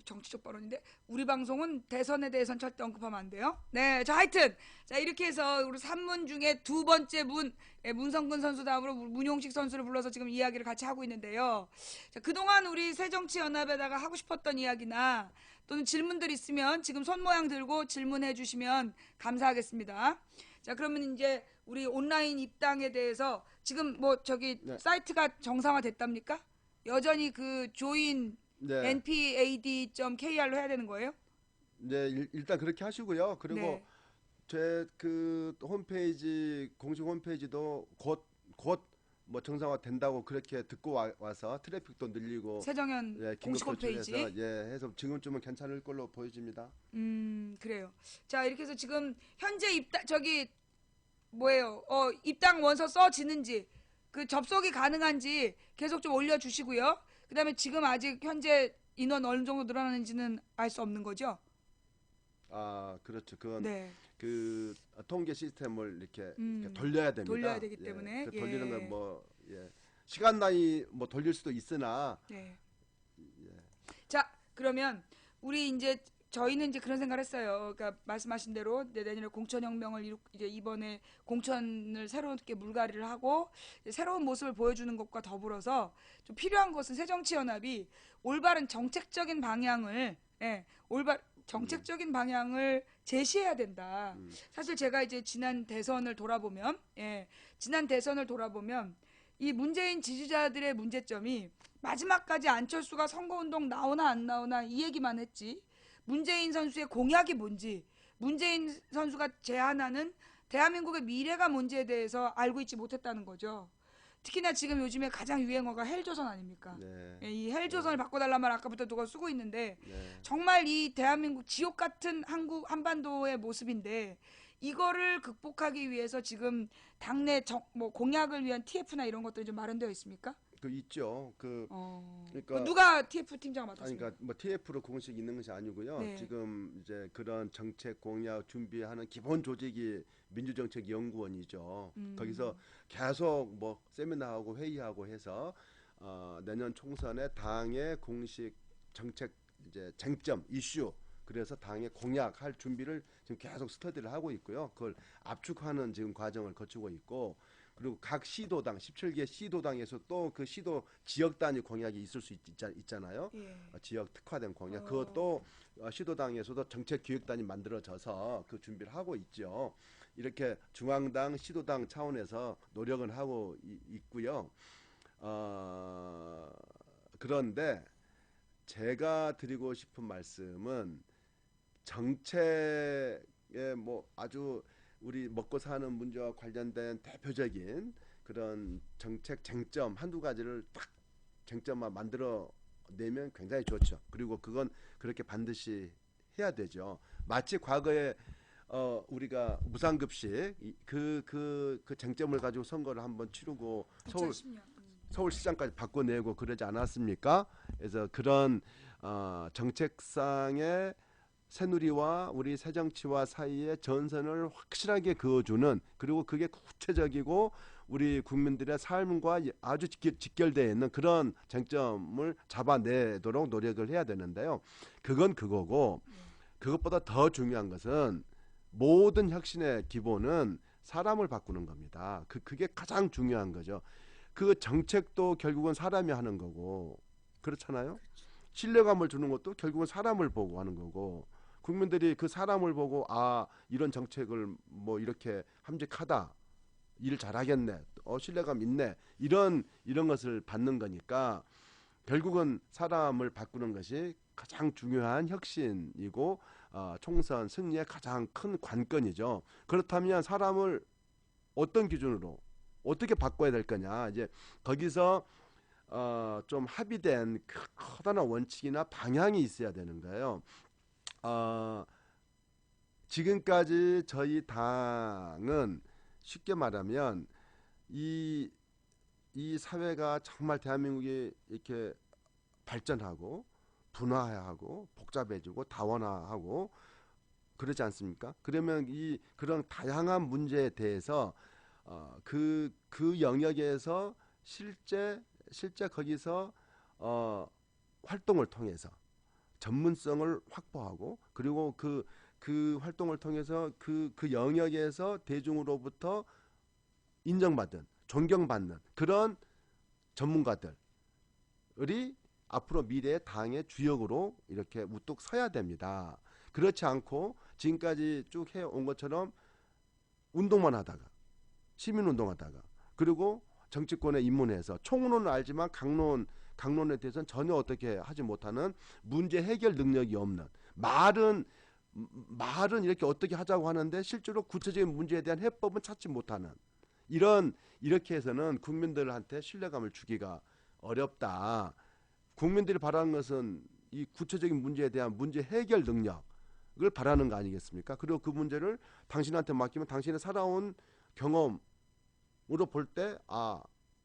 정치적 발언인데 우리 방송은 대선에 대해서는 절대 언급하면 안 돼요. 네, 자 하여튼 자 이렇게 해서 우리 3문 중에 2번째 문성근 선수 다음으로 문용식 선수를 불러서 지금 이야기를 같이 하고 있는데요. 자, 그동안 우리 새정치연합에다가 하고 싶었던 이야기나 또는 질문들 있으면 지금 손 모양 들고 질문해 주시면 감사하겠습니다. 자, 그러면 이제 우리 온라인 입당에 대해서 지금 뭐 저기 네. 사이트가 정상화됐답니까? 여전히 그 조인 네. npad.kr로 해야 되는 거예요? 네, 일단 그렇게 하시고요. 그리고 네. 제 그 홈페이지 공식 홈페이지도 곧 뭐 정상화 된다고 그렇게 듣고 와서 트래픽도 늘리고 세정연 예, 공식 긴급 조치해서 홈페이지. 해서 지금쯤은 괜찮을 걸로 보여집니다. 그래요. 자, 이렇게 해서 지금 현재 입당 원서 써지는지 그 접속이 가능한지 계속 좀 올려주시고요. 그다음에 지금 아직 현재 인원 어느 정도 늘어나는지는 알 수 없는 거죠? 아, 그렇죠. 그건 네. 그 통계 시스템을 이렇게 음, 돌려야 됩니다. 돌려야 되기 예, 때문에 그 돌리는 예. 건 뭐 예, 시간 나이 뭐 돌릴 수도 있으나 네. 예, 자, 그러면 우리 이제 저희는 이제 그런 생각을 했어요. 그러니까 말씀하신 대로 내년에 공천혁명을 이제 이번에 공천을 새롭게 물갈이를 하고 이제 새로운 모습을 보여주는 것과 더불어서 좀 필요한 것은 새정치연합이 올바른 정책적인 방향을 정책적인 방향을 제시해야 된다. 사실 제가 이제 지난 대선을 돌아보면 이 문재인 지지자들의 문제점이 마지막까지 안철수가 선거운동 나오나 안 나오나 이 얘기만 했지. 문재인 선수의 공약이 뭔지, 문재인 선수가 제안하는 대한민국의 미래가 뭔지에 대해서 알고 있지 못했다는 거죠. 특히나 지금 요즘에 가장 유행어가 헬조선 아닙니까? 네, 예, 이 헬조선을 바꿔달란 말 아까부터 누가 쓰고 있는데 네. 정말 이 대한민국 지옥 같은 한반도의 모습인데 이거를 극복하기 위해서 지금 당내 뭐 공약을 위한 TF나 이런 것들이 좀 마련되어 있습니까? 그 있죠. 그 그 그러니까 누가 TF 팀장 아니 맡았습니까? 그러니까 뭐 TF로 공식 있는 것이 아니고요. 네. 지금 이제 그런 정책 공약 준비하는 기본 조직이 민주정책연구원이죠. 거기서 계속 뭐 세미나하고 회의하고 해서 내년 총선에 당의 공식 정책 이제 쟁점 이슈 그래서 당의 공약할 준비를 지금 계속 스터디를 하고 있고요. 그걸 압축하는 지금 과정을 거치고 있고 그리고 각 시도당 17개 시도당에서 또 그 시도 지역 단위 공약이 있을 수 있잖아요. 예. 지역 특화된 공약 그것도 시도당에서도 정책 기획단이 만들어져서 그 준비를 하고 있죠. 이렇게 중앙당 시도당 차원에서 노력은 하고 있고요. 그런데 제가 드리고 싶은 말씀은 정책에 뭐 아주 우리 먹고 사는 문제와 관련된 대표적인 그런 정책 쟁점 한두 가지를 딱 쟁점만 만들어 내면 굉장히 좋죠. 그리고 그건 그렇게 반드시 해야 되죠. 마치 과거에 우리가 무상급식 그 쟁점을 가지고 선거를 한번 치르고 2010년. 서울시장까지 바꿔내고 그러지 않았습니까? 그래서 그런 정책상의 새누리와 우리 새정치와 사이의 전선을 확실하게 그어주는 그리고 그게 구체적이고 우리 국민들의 삶과 아주 직결되어 있는 그런 쟁점을 잡아내도록 노력을 해야 되는데요. 그건 그거고 그것보다 더 중요한 것은 모든 혁신의 기본은 사람을 바꾸는 겁니다. 그게 가장 중요한 거죠. 그 정책도 결국은 사람이 하는 거고 그렇잖아요. 신뢰감을 주는 것도 결국은 사람을 보고 하는 거고 국민들이 그 사람을 보고 이런 정책을 뭐 이렇게 함직하다 일 잘하겠네 신뢰감 있네 이런 것을 받는 거니까 결국은 사람을 바꾸는 것이 가장 중요한 혁신이고 총선 승리의 가장 큰 관건이죠. 그렇다면 사람을 어떤 기준으로 어떻게 바꿔야 될 거냐 이제 거기서 좀 합의된 커다란 원칙이나 방향이 있어야 되는 거예요. 지금까지 저희 당은 쉽게 말하면 이 사회가 정말 대한민국이 이렇게 발전하고 분화하고 복잡해지고 다원화하고 그러지 않습니까? 그러면 그런 다양한 문제에 대해서 그 영역에서 실제 거기서 활동을 통해서 전문성을 확보하고 그리고 그 활동을 통해서 그 영역에서 대중으로부터 인정받은 존경받는 그런 전문가들이 앞으로 미래의 당의 주역으로 이렇게 우뚝 서야 됩니다. 그렇지 않고 지금까지 쭉 해온 것처럼 운동만 하다가 시민운동하다가 그리고 정치권에 입문해서 총론은 알지만 강론에 대해서는 전혀 어떻게 하지 못하는 문제 해결 능력이 없는 말은 이렇게 어떻게 하자고 하는데 실제로 구체적인 문제에 대한 해법은 찾지 못하는 이렇게 해서는 국민들한테 신뢰감을 주기가 어렵다. 국민들이 바라는 것은 이 구체적인 문제에 대한 문제 해결 능력을 바라는 거 아니겠습니까? 그리고 그 문제를 당신한테 맡기면 당신의 살아온 경험으로 볼 때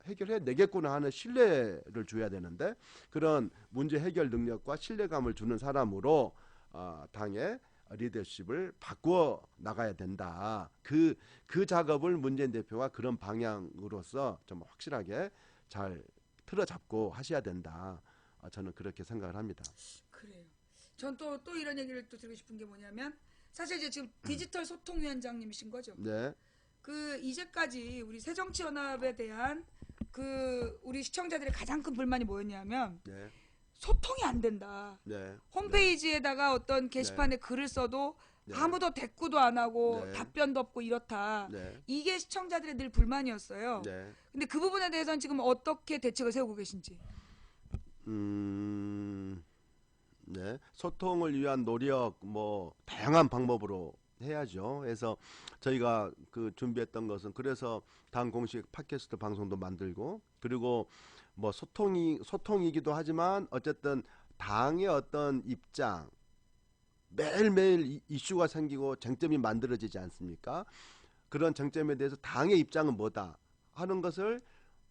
해결해 내겠구나 하는 신뢰를 줘야 되는데 그런 문제 해결 능력과 신뢰감을 주는 사람으로 당의 리더십을 바꾸어 나가야 된다. 그 작업을 문재인 대표가 그런 방향으로서 좀 확실하게 잘 틀어잡고 하셔야 된다. 저는 그렇게 생각을 합니다. 그래요. 전 또 이런 얘기를 또 드리고 싶은 게 뭐냐면 사실 이제 지금 디지털 소통위원장님이신 거죠. 네, 그 이제까지 우리 새정치연합에 대한 그 우리 시청자들의 가장 큰 불만이 뭐였냐면 네, 소통이 안 된다. 네, 홈페이지에다가 어떤 게시판에 글을 써도 네. 아무도 대꾸도 안 하고 네. 답변도 없고 이렇다. 네, 이게 시청자들의 늘 불만이었어요. 네. 근데 그 부분에 대해서는 지금 어떻게 대책을 세우고 계신지. 네. 소통을 위한 노력 뭐 다양한 방법으로 해야죠. 그래서 저희가 그 준비했던 것은 그래서 당 공식 팟캐스트 방송도 만들고 그리고 뭐 소통이기도 하지만 어쨌든 당의 어떤 입장 매일매일 이슈가 생기고 쟁점이 만들어지지 않습니까? 그런 쟁점에 대해서 당의 입장은 뭐다 하는 것을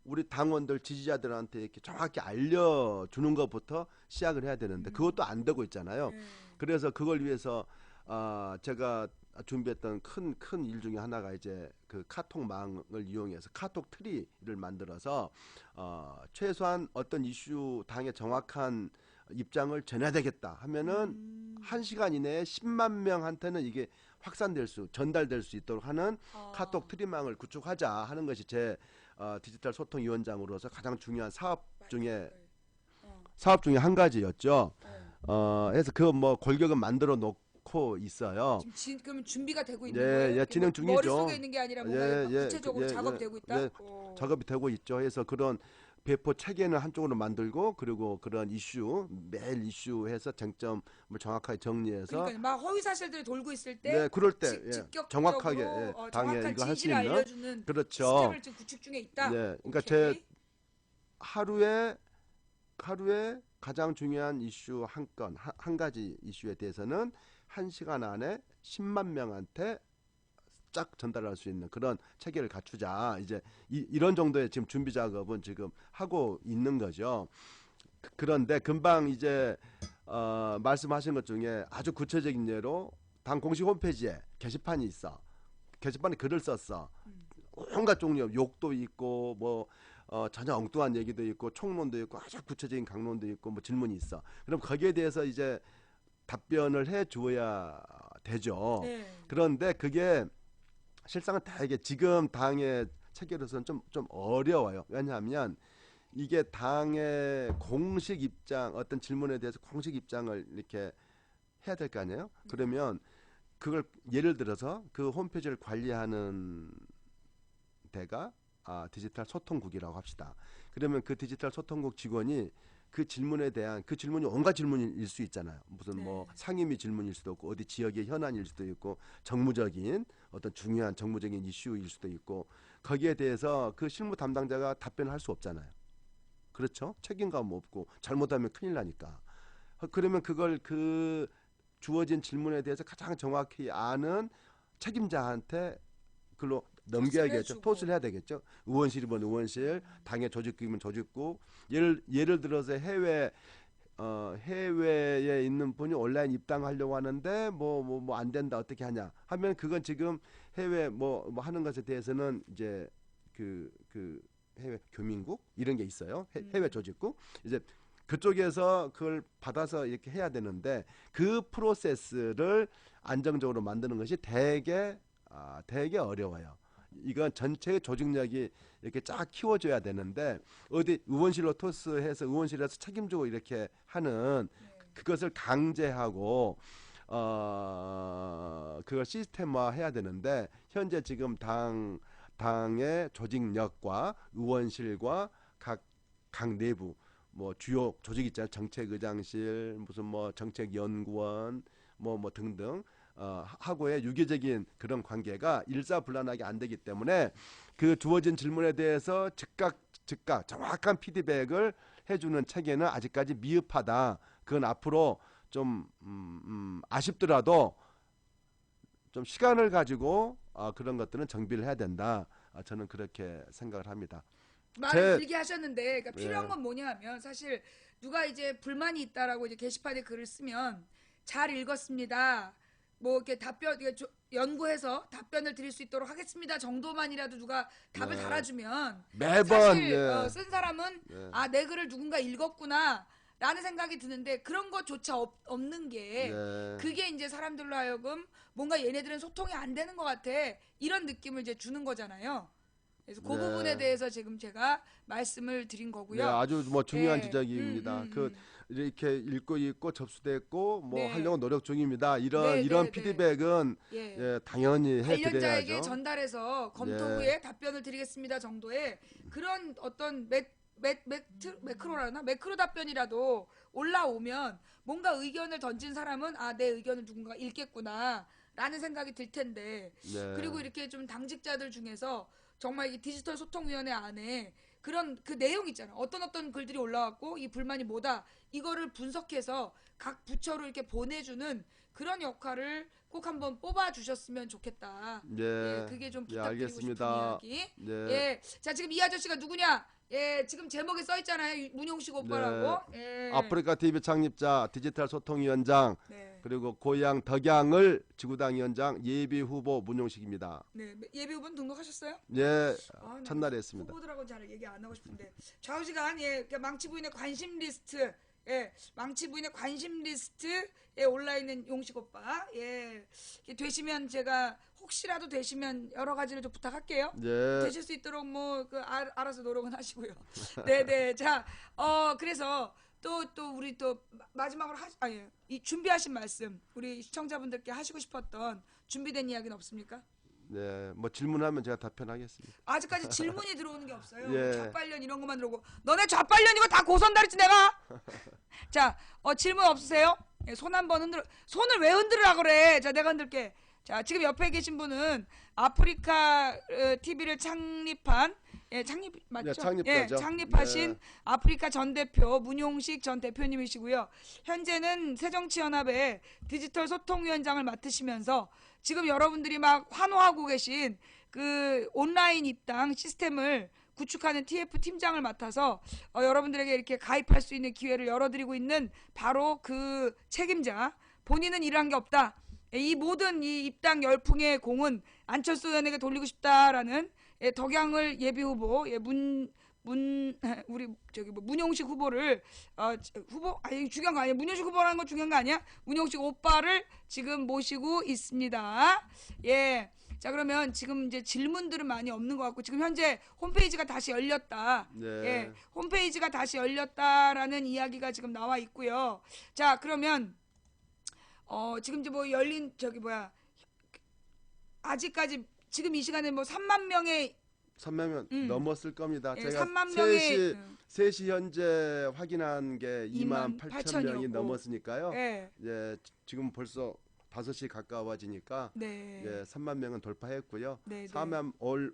우리 당원들 지지자들한테 이렇게 정확히 알려주는 것부터 시작을 해야 되는데 그것도 안 되고 있잖아요. 그래서 그걸 위해서 제가 준비했던 큰 일 중에 하나가 이제 그 카톡망을 이용해서 카톡 트리를 만들어서 최소한 어떤 이슈 당의 정확한 입장을 전해야 되겠다 하면은 1시간 이내에 10만 명한테는 이게 전달될 수 있도록 하는 카톡 트리망을 구축하자 하는 것이 제 디지털 소통위원장으로서 가장 중요한 사업 중에 한 가지였죠. 그래서 그 뭐 골격은 만들어 놓고 있어요. 지금 그럼 준비가 되고 있는 예, 거예요? 예, 진행 중이죠. 머릿속에 있는 게 아니라 뭔가 예, 구체적으로 예, 작업이 예, 되고 있다? 예, 작업이 되고 있죠. 그래서 그런 배포 체계는 한쪽으로 만들고 그리고 그런 이슈 매일 이슈해서 쟁점을 정확하게 정리해서 그러니까 막 허위 사실들이 돌고 있을 때 네, 그럴 때 직격적으로 정확하게 당에 정확한 이거 할 수 진실을 있는 알려주는 그렇죠. 시스템을 지금 구축 중에 있다. 네, 그러니까 오케이. 제 하루에 가장 중요한 이슈 한 가지 이슈에 대해서는 1시간 안에 10만 명한테 쫙 전달할 수 있는 그런 체계를 갖추자. 이제 이런 정도의 지금 준비 작업은 지금 하고 있는 거죠. 그런데 금방 이제 말씀하신 것 중에 아주 구체적인 예로 당 공식 홈페이지에 게시판이 있어. 게시판에 글을 썼어. 온갖 종류 욕도 있고 뭐 전혀 엉뚱한 얘기도 있고 총론도 있고 아주 구체적인 강론도 있고 뭐 질문이 있어. 그럼 거기에 대해서 이제 답변을 해 주어야 되죠. 네. 그런데 그게 실상은 되게 지금 당의 체계로서는 좀 어려워요. 왜냐하면 이게 당의 공식 입장 어떤 질문에 대해서 공식 입장을 이렇게 해야 될 거 아니에요? 그러면 그걸 예를 들어서 그 홈페이지를 관리하는 데가 디지털 소통국이라고 합시다. 그러면 그 디지털 소통국 직원이 그 질문에 대한 그 질문이 온갖 질문일 수 있잖아요. 무슨 뭐 상임위 질문일 수도 있고 어디 지역의 현안일 수도 있고 정무적인 어떤 중요한 정무적인 이슈일 수도 있고 거기에 대해서 그 실무 담당자가 답변할 수 없잖아요. 그렇죠? 책임감 없고 잘못하면 큰일 나니까. 그러면 그걸 그 주어진 질문에 대해서 가장 정확히 아는 책임자한테 그걸로 넘겨야겠죠. 토스를 해야 되겠죠. 의원실이면 의원실, 당의 조직국이면 조직국. 예를 들어서 해외에 있는 분이 온라인 입당하려고 하는데 뭐 안 된다 어떻게 하냐 하면 그건 지금 해외 뭐 하는 것에 대해서는 이제 그 해외 교민국 이런 게 있어요. 해외 조직국 이제 그쪽에서 그걸 받아서 이렇게 해야 되는데 그 프로세스를 안정적으로 만드는 것이 되게 어려워요. 이건 전체의 조직력이 이렇게 쫙 키워줘야 되는데 어디 의원실로 토스해서 의원실에서 책임지고 이렇게 하는 그것을 강제하고 그걸 시스템화해야 되는데 현재 지금 당의 조직력과 의원실과 각 내부 뭐 주요 조직 있잖아요. 정책의장실 무슨 뭐 정책연구원 뭐 등등 하고의 유기적인 그런 관계가 일사불란하게 안 되기 때문에 그 주어진 질문에 대해서 즉각 정확한 피드백을 해주는 체계는 아직까지 미흡하다. 그건 앞으로 좀 아쉽더라도 좀 시간을 가지고 그런 것들은 정비를 해야 된다. 저는 그렇게 생각을 합니다. 말을 길게 하셨는데 그러니까 필요한 예. 건 뭐냐면 사실 누가 이제 불만이 있다라고 이제 게시판에 글을 쓰면 잘 읽었습니다. 뭐 이렇게 답변 이게 연구해서 답변을 드릴 수 있도록 하겠습니다 정도만이라도 누가 답을 네. 달아주면 매번 사실 예. 쓴 사람은 예. 아, 내 글을 누군가 읽었구나 라는 생각이 드는데 그런 것조차 없는 게 예. 그게 이제 사람들로 하여금 뭔가 얘네들은 소통이 안 되는 것 같아 이런 느낌을 이제 주는 거잖아요. 그래서 그 네. 부분에 대해서 지금 제가 말씀을 드린 네, 거고요. 아주 뭐 중요한 예. 지적입니다. 그 이렇게 읽고 있고 접수됐고 뭐 네. 하려고 노력 중입니다. 이런 네, 이런 네, 네. 피드백은 예. 예, 당연히 관련자에게 해드려야죠. 전달해서 검토 예. 후에 답변을 드리겠습니다 정도의 그런 어떤 매크로라나 매크로 답변이라도 올라오면 뭔가 의견을 던진 사람은 아, 내 의견을 누군가 읽겠구나 라는 생각이 들 텐데 네. 그리고 이렇게 좀 당직자들 중에서 정말 이 디지털 소통위원회 안에 그런 그 내용 있잖아. 어떤 글들이 올라왔고 이 불만이 뭐다. 이거를 분석해서 각 부처로 이렇게 보내주는 그런 역할을 꼭 한번 뽑아 주셨으면 좋겠다. 예. 예, 그게 좀 예, 부탁드리고 싶은 알겠습니다. 이야기. 네. 예, 자 지금 이 아저씨가 누구냐? 예, 지금 제목에 써 있잖아요. 문용식 오빠라고. 예. 아프리카 TV 창립자, 디지털 소통위원장, 네. 그리고 고향 덕양을 지구당 위원장 예비 후보 문용식입니다. 네, 예비 후보는 등록하셨어요? 예, 아, 나 첫날에 했습니다. 후보들하고 잘 얘기 안 하고 싶은데 좌우지간 예, 그 망치 부인의 관심 리스트, 예, 망치 부인의 관심 리스트에 올라 있는 용식 오빠, 예, 이게 되시면 제가 혹시라도 되시면 여러 가지를 좀 부탁할게요. 예. 되실 수 있도록 뭐 그 알아서 노력은 하시고요. 네네, 자, 그래서. 또 우리 또 마지막으로 이 준비하신 말씀 우리 시청자분들께 하시고 싶었던 준비된 이야기는 없습니까? 네, 뭐 질문하면 제가 답변하겠습니다. 아직까지 질문이 들어오는 게 없어요. 예. 좌빨련 이런 것만 들어오고 너네 좌빨련 이거 다 고선다리지 내가. 자, 질문 없으세요? 예, 손 한번 흔들어. 손을 왜 흔들으라 그래? 자, 내가 흔들게. 자, 지금 옆에 계신 분은 아프리카 TV를 창립한 맞죠? 네, 창립자죠. 창립하신 네. 아프리카 전 대표 문용식 전 대표님이시고요. 현재는 새정치연합의 디지털 소통위원장을 맡으시면서 지금 여러분들이 막 환호하고 계신 그 온라인 입당 시스템을 구축하는 TF 팀장을 맡아서 여러분들에게 이렇게 가입할 수 있는 기회를 열어드리고 있는 바로 그 책임자. 본인은 일한 게 없다. 이 모든 이 입당 열풍의 공은 안철수 의원에게 돌리고 싶다라는 덕양을 예비 후보 우리 저기 뭐 문용식 후보를 후보 아니 중요한 거 아니야. 문용식 후보라는 건 중요한 거 아니야. 문용식 오빠를 지금 모시고 있습니다. 예. 자 그러면 지금 이제 질문들은 많이 없는 것 같고 지금 현재 홈페이지가 다시 열렸다. 네. 예. 홈페이지가 다시 열렸다라는 이야기가 지금 나와 있고요. 자 그러면 지금 이제 뭐 열린 저기 뭐야 아직까지 지금 이 시간에 뭐 3만 명의 3만 넘었을 겁니다. 예, 제가 3만 명의 3시 현재 확인한 게 2만 8천 명이 28,000이었고. 넘었으니까요. 예. 예, 지금 벌써 5시 가까워지니까 네. 예, 3만 명은 돌파했고요. 네, 4만 올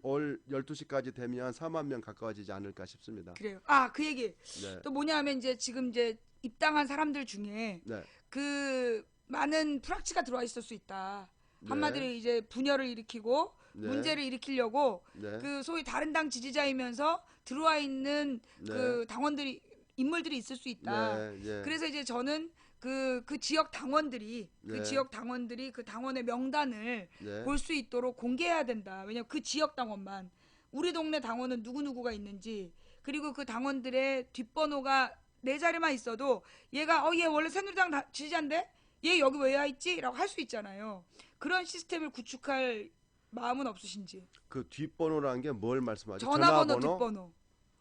12시까지 되면 4만 명 가까워지지 않을까 싶습니다. 그래요. 그 얘기. 네. 또 뭐냐면 이제 지금 이제 입당한 사람들 중에 네. 그 많은 프락치가 들어와 있을 수 있다. 네. 한마디로 이제 분열을 일으키고 네. 문제를 일으키려고 네. 그 소위 다른 당 지지자이면서 들어와 있는 네. 그 인물들이 있을 수 있다. 네, 네. 그래서 이제 저는 그 지역 당원들이 네. 그 당원의 명단을 네. 볼 수 있도록 공개해야 된다. 왜냐면 그 지역 당원만 우리 동네 당원은 누구누구가 있는지 그리고 그 당원들의 뒷번호가 네 자리만 있어도 얘가 얘 원래 새누리당 지지자인데 얘 여기 왜 와 있지? 라고 할 수 있잖아요. 그런 시스템을 구축할 마음은 없으신지. 그 뒷번호라는 게 뭘 말씀하죠? 전화번호 뒷번호.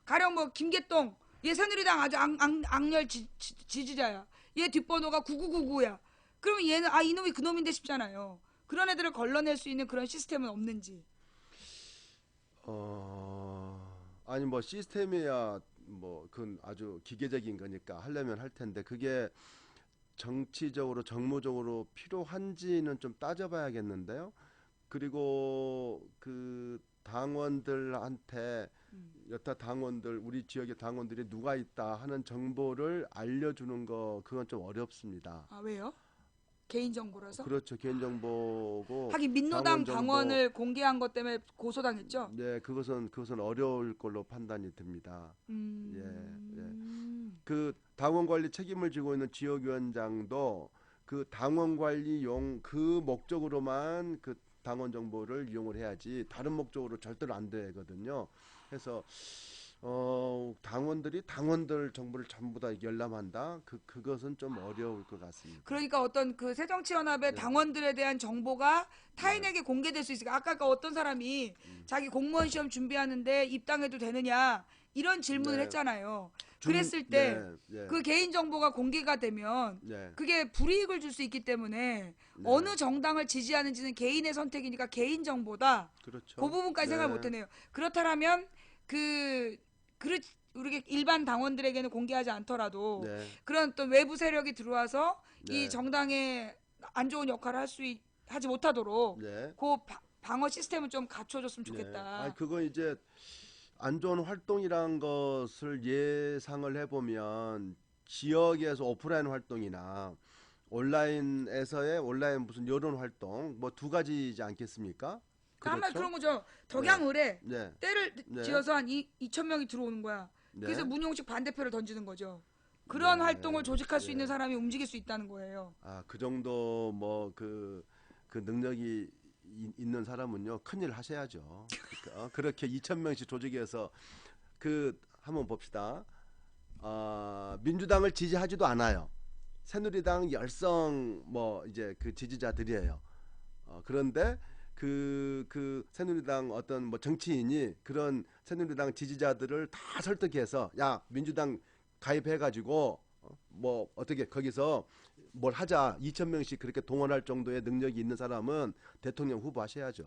가령 뭐 김계동 얘 새누리당 아주 악렬 지지자야. 얘 뒷번호가 9999야. 그러면 얘는 이놈이 그놈인데 싶잖아요. 그런 애들을 걸러낼 수 있는 그런 시스템은 없는지. 아니 뭐 시스템이야 뭐 그건 아주 기계적인 거니까 하려면 할 텐데 그게 정치적으로 정무적으로 필요한지는 좀 따져봐야겠는데요. 그리고 그 당원들한테 여타 당원들 우리 지역의 당원들이 누가 있다 하는 정보를 알려주는 거 그건 좀 어렵습니다. 왜요? 개인정보라서? 그렇죠. 개인정보고 하긴 민노당 당원 정보. 당원을 공개한 것 때문에 고소당했죠? 네, 그것은 어려울 걸로 판단이 듭니다. 예. 그 당원 관리 책임을 지고 있는 지역위원장도 그 당원 관리용 그 목적으로만 그 당원 정보를 이용을 해야지 다른 목적으로 절대로 안 되거든요. 그래서 당원들이 당원들 정보를 전부 다 열람한다. 그것은 좀 어려울 것 같습니다. 그러니까 어떤 그 새정치연합의 네. 당원들에 대한 정보가 타인에게 공개될 수 있으니까 아까 그 어떤 사람이 자기 공무원 시험 준비하는데 입당해도 되느냐 이런 질문을 네. 했잖아요. 그랬을 때 네, 그 개인 정보가 공개가 되면 네, 그게 불이익을 줄 수 있기 때문에 네. 어느 정당을 지지하는지는 개인의 선택이니까 개인 정보다. 그렇죠. 그 부분까지 네. 생각을 못했네요. 그렇다면 우리 일반 당원들에게는 공개하지 않더라도 네, 그런 또 외부 세력이 들어와서 네. 이 정당에 안 좋은 역할을 하지 못하도록 네. 그 방어 시스템을 좀 갖춰줬으면 네. 좋겠다. 아니 그건 이제 안 좋은 활동이란 것을 예상을 해보면 지역에서 오프라인 활동이나 온라인에서의 온라인 무슨 여론 활동 뭐 두 가지지 않겠습니까? 그러니까 한마디 그런 그렇죠? 거죠. 덕양을에 네, 때를 네. 지어서 한 2천 명이 들어오는 거야. 네. 그래서 문용식 반대표를 던지는 거죠. 그런 네. 활동을 조직할 수 네. 있는 사람이 움직일 수 있다는 거예요. 아, 그 정도 뭐 그 능력이 있는 사람은요 큰일 하셔야죠. 그러니까 그렇게 2,000명씩 조직해서 그 한번 봅시다. 민주당을 지지하지도 않아요. 새누리당 열성 뭐 이제 그 지지자들이에요. 그런데 그 새누리당 어떤 뭐 정치인이 그런 새누리당 지지자들을 다 설득해서 야 민주당 가입해가지고 뭐 어떻게 거기서 뭘 하자 2,000명씩 그렇게 동원할 정도의 능력이 있는 사람은 대통령 후보 하셔야죠.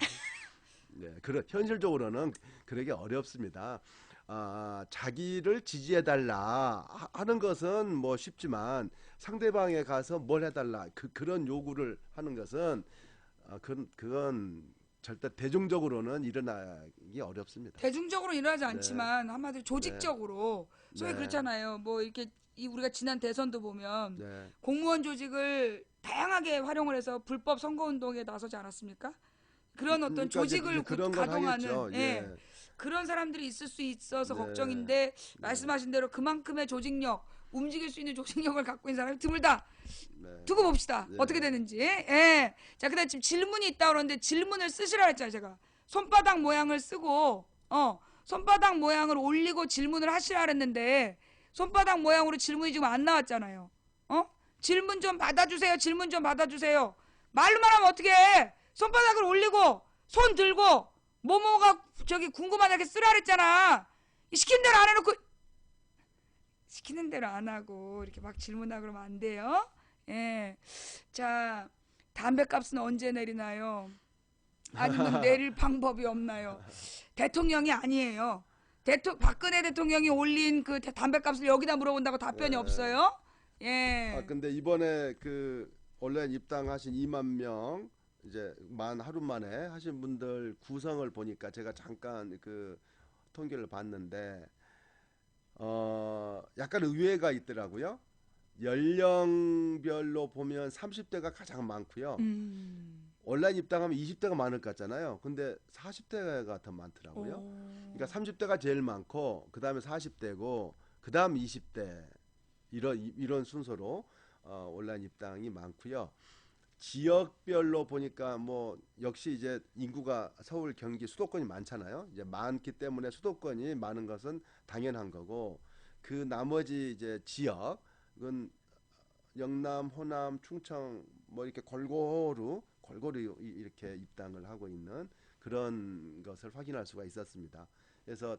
네, 현실적으로는 그러기 어렵습니다. 자기를 지지해달라 하는 것은 뭐 쉽지만 상대방에 가서 뭘 해달라 그런 요구를 하는 것은 그건 절대 대중적으로는 일어나기 어렵습니다. 대중적으로 일어나지 네. 않지만 한마디로 조직적으로 소위 네. 그렇잖아요. 뭐 이렇게 우리가 지난 대선도 보면 네. 공무원 조직을 다양하게 활용을 해서 불법 선거운동에 나서지 않았습니까? 그런 어떤 그러니까 이제 조직을 그런 걸 가동하는 하겠죠. 예. 그런 사람들이 있을 수 있어서 네. 걱정인데 말씀하신 대로 그만큼의 조직력, 움직일 수 있는 조직력을 갖고 있는 사람이 드물다. 네. 두고 봅시다. 네. 어떻게 되는지. 예. 자, 그다음 지금 질문이 있다 그러는데 질문을 쓰시라 했잖아요, 제가. 손바닥 모양을 쓰고 손바닥 모양을 올리고 질문을 하시라 그랬는데 손바닥 모양으로 질문이 지금 안 나왔잖아요. 질문 좀 받아주세요. 질문 좀 받아주세요. 말로만 하면 어떻게 해? 손바닥을 올리고 손 들고 뭐뭐가 저기 궁금하다 이렇게 쓰라 그랬잖아. 시키는 대로 안 해놓고 시키는 대로 안 하고 이렇게 막 질문하고 그러면 안 돼요. 예. 자, 담배값은 언제 내리나요? 아니면 내릴 방법이 없나요? 대통령이 아니에요. 박근혜 대통령이 올린 그 담배값을 여기다 물어본다고 답변이 네. 없어요. 예. 근데 이번에 그 온라인 입당하신 2만 명 이제 하루 만에 하신 분들 구성을 보니까 제가 잠깐 그 통계를 봤는데 약간 의외가 있더라고요. 연령별로 보면 30대가 가장 많고요. 온라인 입당하면 20대가 많을 것 같잖아요. 근데 40대가 더 많더라고요. 그러니까 30대가 제일 많고 그다음에 40대고 그다음 20대 이런 순서로 온라인 입당이 많고요. 지역별로 보니까 뭐 역시 이제 인구가 서울, 경기, 수도권이 많잖아요. 이제 많기 때문에 수도권이 많은 것은 당연한 거고 그 나머지 이제 지역은 영남, 호남, 충청 뭐 이렇게 골고루 이렇게 입당을 하고 있는 그런 것을 확인할 수가 있었습니다. 그래서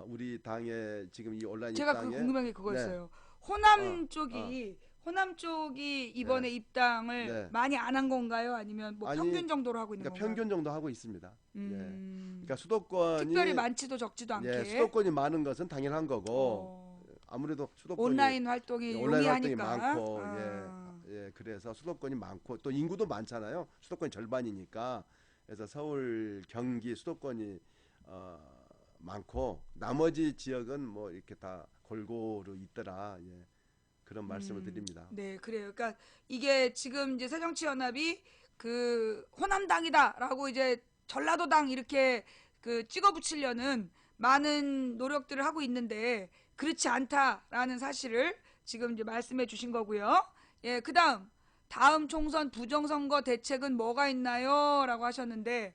우리 당의 지금 이 온라인 제가 입당에 궁금한 게 그거였어요. 네. 호남 쪽이 이번에 입당을 네. 많이 안 한 건가요? 아니면 뭐 아니, 평균 정도로 하고 있는 그러니까 건가요? 평균 정도 하고 있습니다. 음. 그러니까 수도권이 특별히 많지도 적지도 않게 예, 수도권이 많은 것은 당연한 거고 아무래도 수도권이 온라인 활동이 온라인 활동이 용이하니까. 많고 예, 그래서 수도권이 많고 또 인구도 많잖아요. 수도권이 절반이니까 그래서 서울, 경기, 수도권이 많고 나머지 지역은 뭐 이렇게 다 골고루 있더라. 예, 그런 말씀을 드립니다. 네, 그래요. 그러니까 이게 지금 이제 새정치연합이 그 호남당이다라고 이제 전라도당 이렇게 그 찍어붙이려는 많은 노력들을 하고 있는데 그렇지 않다라는 사실을 지금 이제 말씀해 주신 거고요. 예, 그다음 다음 총선 부정선거 대책은 뭐가 있나요? 라고 하셨는데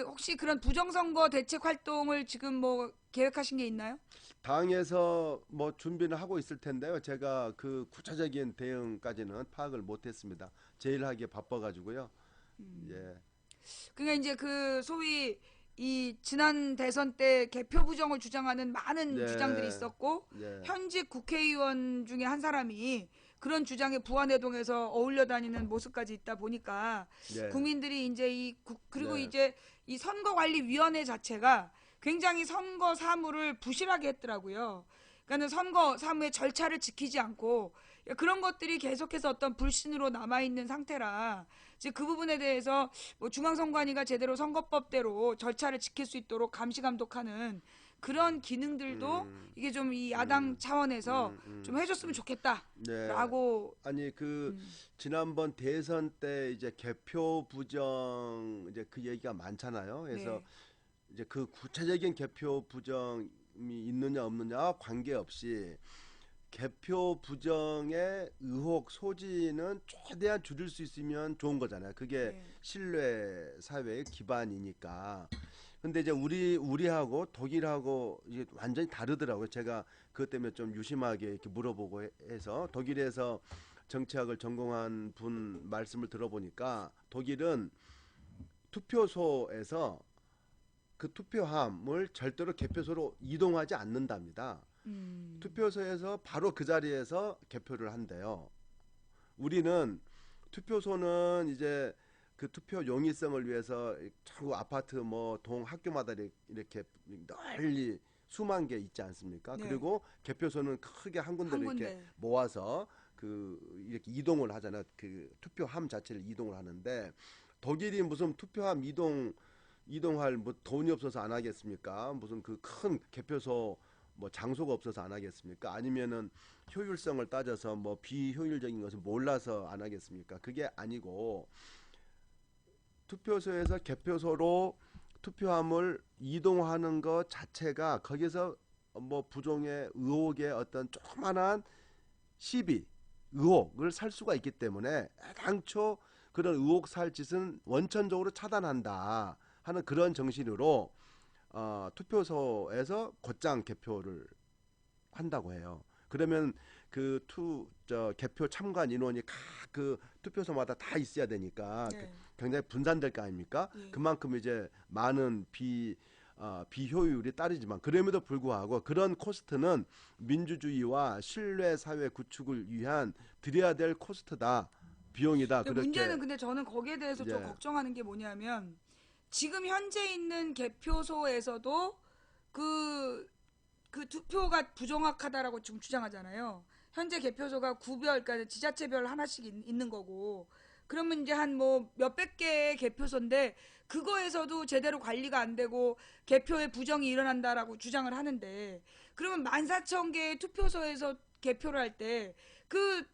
혹시 그런 부정선거 대책 활동을 지금 뭐 계획하신 게 있나요? 당에서 뭐 준비는 하고 있을 텐데요. 제가 그 구체적인 대응까지는 파악을 못했습니다. 제일 하기에 바빠가지고요. 예, 그러니까 이제 소위 이 지난 대선 때 개표 부정을 주장하는 많은 주장들이 네, 있었고 네, 현직 국회의원 중에 한 사람이 그런 주장에 부안해동에서 어울려 다니는 모습까지 있다 보니까 네, 국민들이 이제 그리고 네, 이제 이 선거관리위원회 자체가 굉장히 선거 사무를 부실하게 했더라고요. 그러니까는 선거 사무의 절차를 지키지 않고 그런 것들이 계속해서 어떤 불신으로 남아 있는 상태라 이제 그 부분에 대해서 뭐 중앙선관위가 제대로 선거법대로 절차를 지킬 수 있도록 감시 감독하는 그런 기능들도 음, 이게 좀 이 야당 음, 차원에서 좀 해줬으면 네. 좋겠다라고. 아니 그 음, 지난번 대선 때 이제 개표 부정 이제 그 얘기가 많잖아요. 그래서 네, 이제 그 구체적인 개표 부정이 있느냐 없느냐 관계없이 개표 부정의 의혹 소지는 최대한 줄일 수 있으면 좋은 거잖아요. 그게 네, 신뢰 사회의 기반이니까. 근데 이제 우리하고 독일하고 이게 완전히 다르더라고요. 제가 그것 때문에 좀 유심하게 이렇게 물어보고 해서 독일에서 정치학을 전공한 분 말씀을 들어보니까 독일은 투표소에서 그 투표함을 절대로 개표소로 이동하지 않는답니다. 음, 투표소에서 바로 그 자리에서 개표를 한대요. 우리는 투표소는 이제 그 투표 용이성을 위해서 전국 아파트 뭐 동 학교마다 이렇게 널리 수만 개 있지 않습니까? 네, 그리고 개표소는 크게 한 군데로 한 이렇게 군데. 모아서 그 이렇게 이동을 하잖아요. 그 투표함 자체를 이동을 하는데 독일이 무슨 투표함 이동할 뭐 돈이 없어서 안 하겠습니까? 무슨 그 큰 개표소 뭐 장소가 없어서 안 하겠습니까? 아니면은 효율성을 따져서 뭐 비효율적인 것을 몰라서 안 하겠습니까? 그게 아니고 투표소에서 개표소로 투표함을 이동하는 것 자체가 거기서 뭐 부정의 의혹의 어떤 조그만한 시비 의혹을 살 수가 있기 때문에 당초 그런 의혹 살 짓은 원천적으로 차단한다 하는 그런 정신으로 투표소에서 곧장 개표를 한다고 해요. 그러면 개표 참관 인원이 각 그 투표소마다 다 있어야 되니까 네, 굉장히 분산될 거 아닙니까? 예. 그만큼 이제 많은 비효율이 따르지만 그럼에도 불구하고 그런 코스트는 민주주의와 신뢰 사회 구축을 위한 들여야 될 코스트다. 비용이다. 근데 문제는 그렇게 근데 저는 거기에 대해서 좀 예. 걱정하는 게 뭐냐면 지금 현재 있는 개표소에서도 그 투표가 부정확하다라고 지금 주장하잖아요. 현재 개표소가 그러니까 지자체별 하나씩 있는 거고. 그러면 이제 한 뭐 몇백 개의 개표소인데 그거에서도 제대로 관리가 안 되고 개표에 부정이 일어난다라고 주장을 하는데 그러면 14,000개의 투표소에서 개표를 할 때 그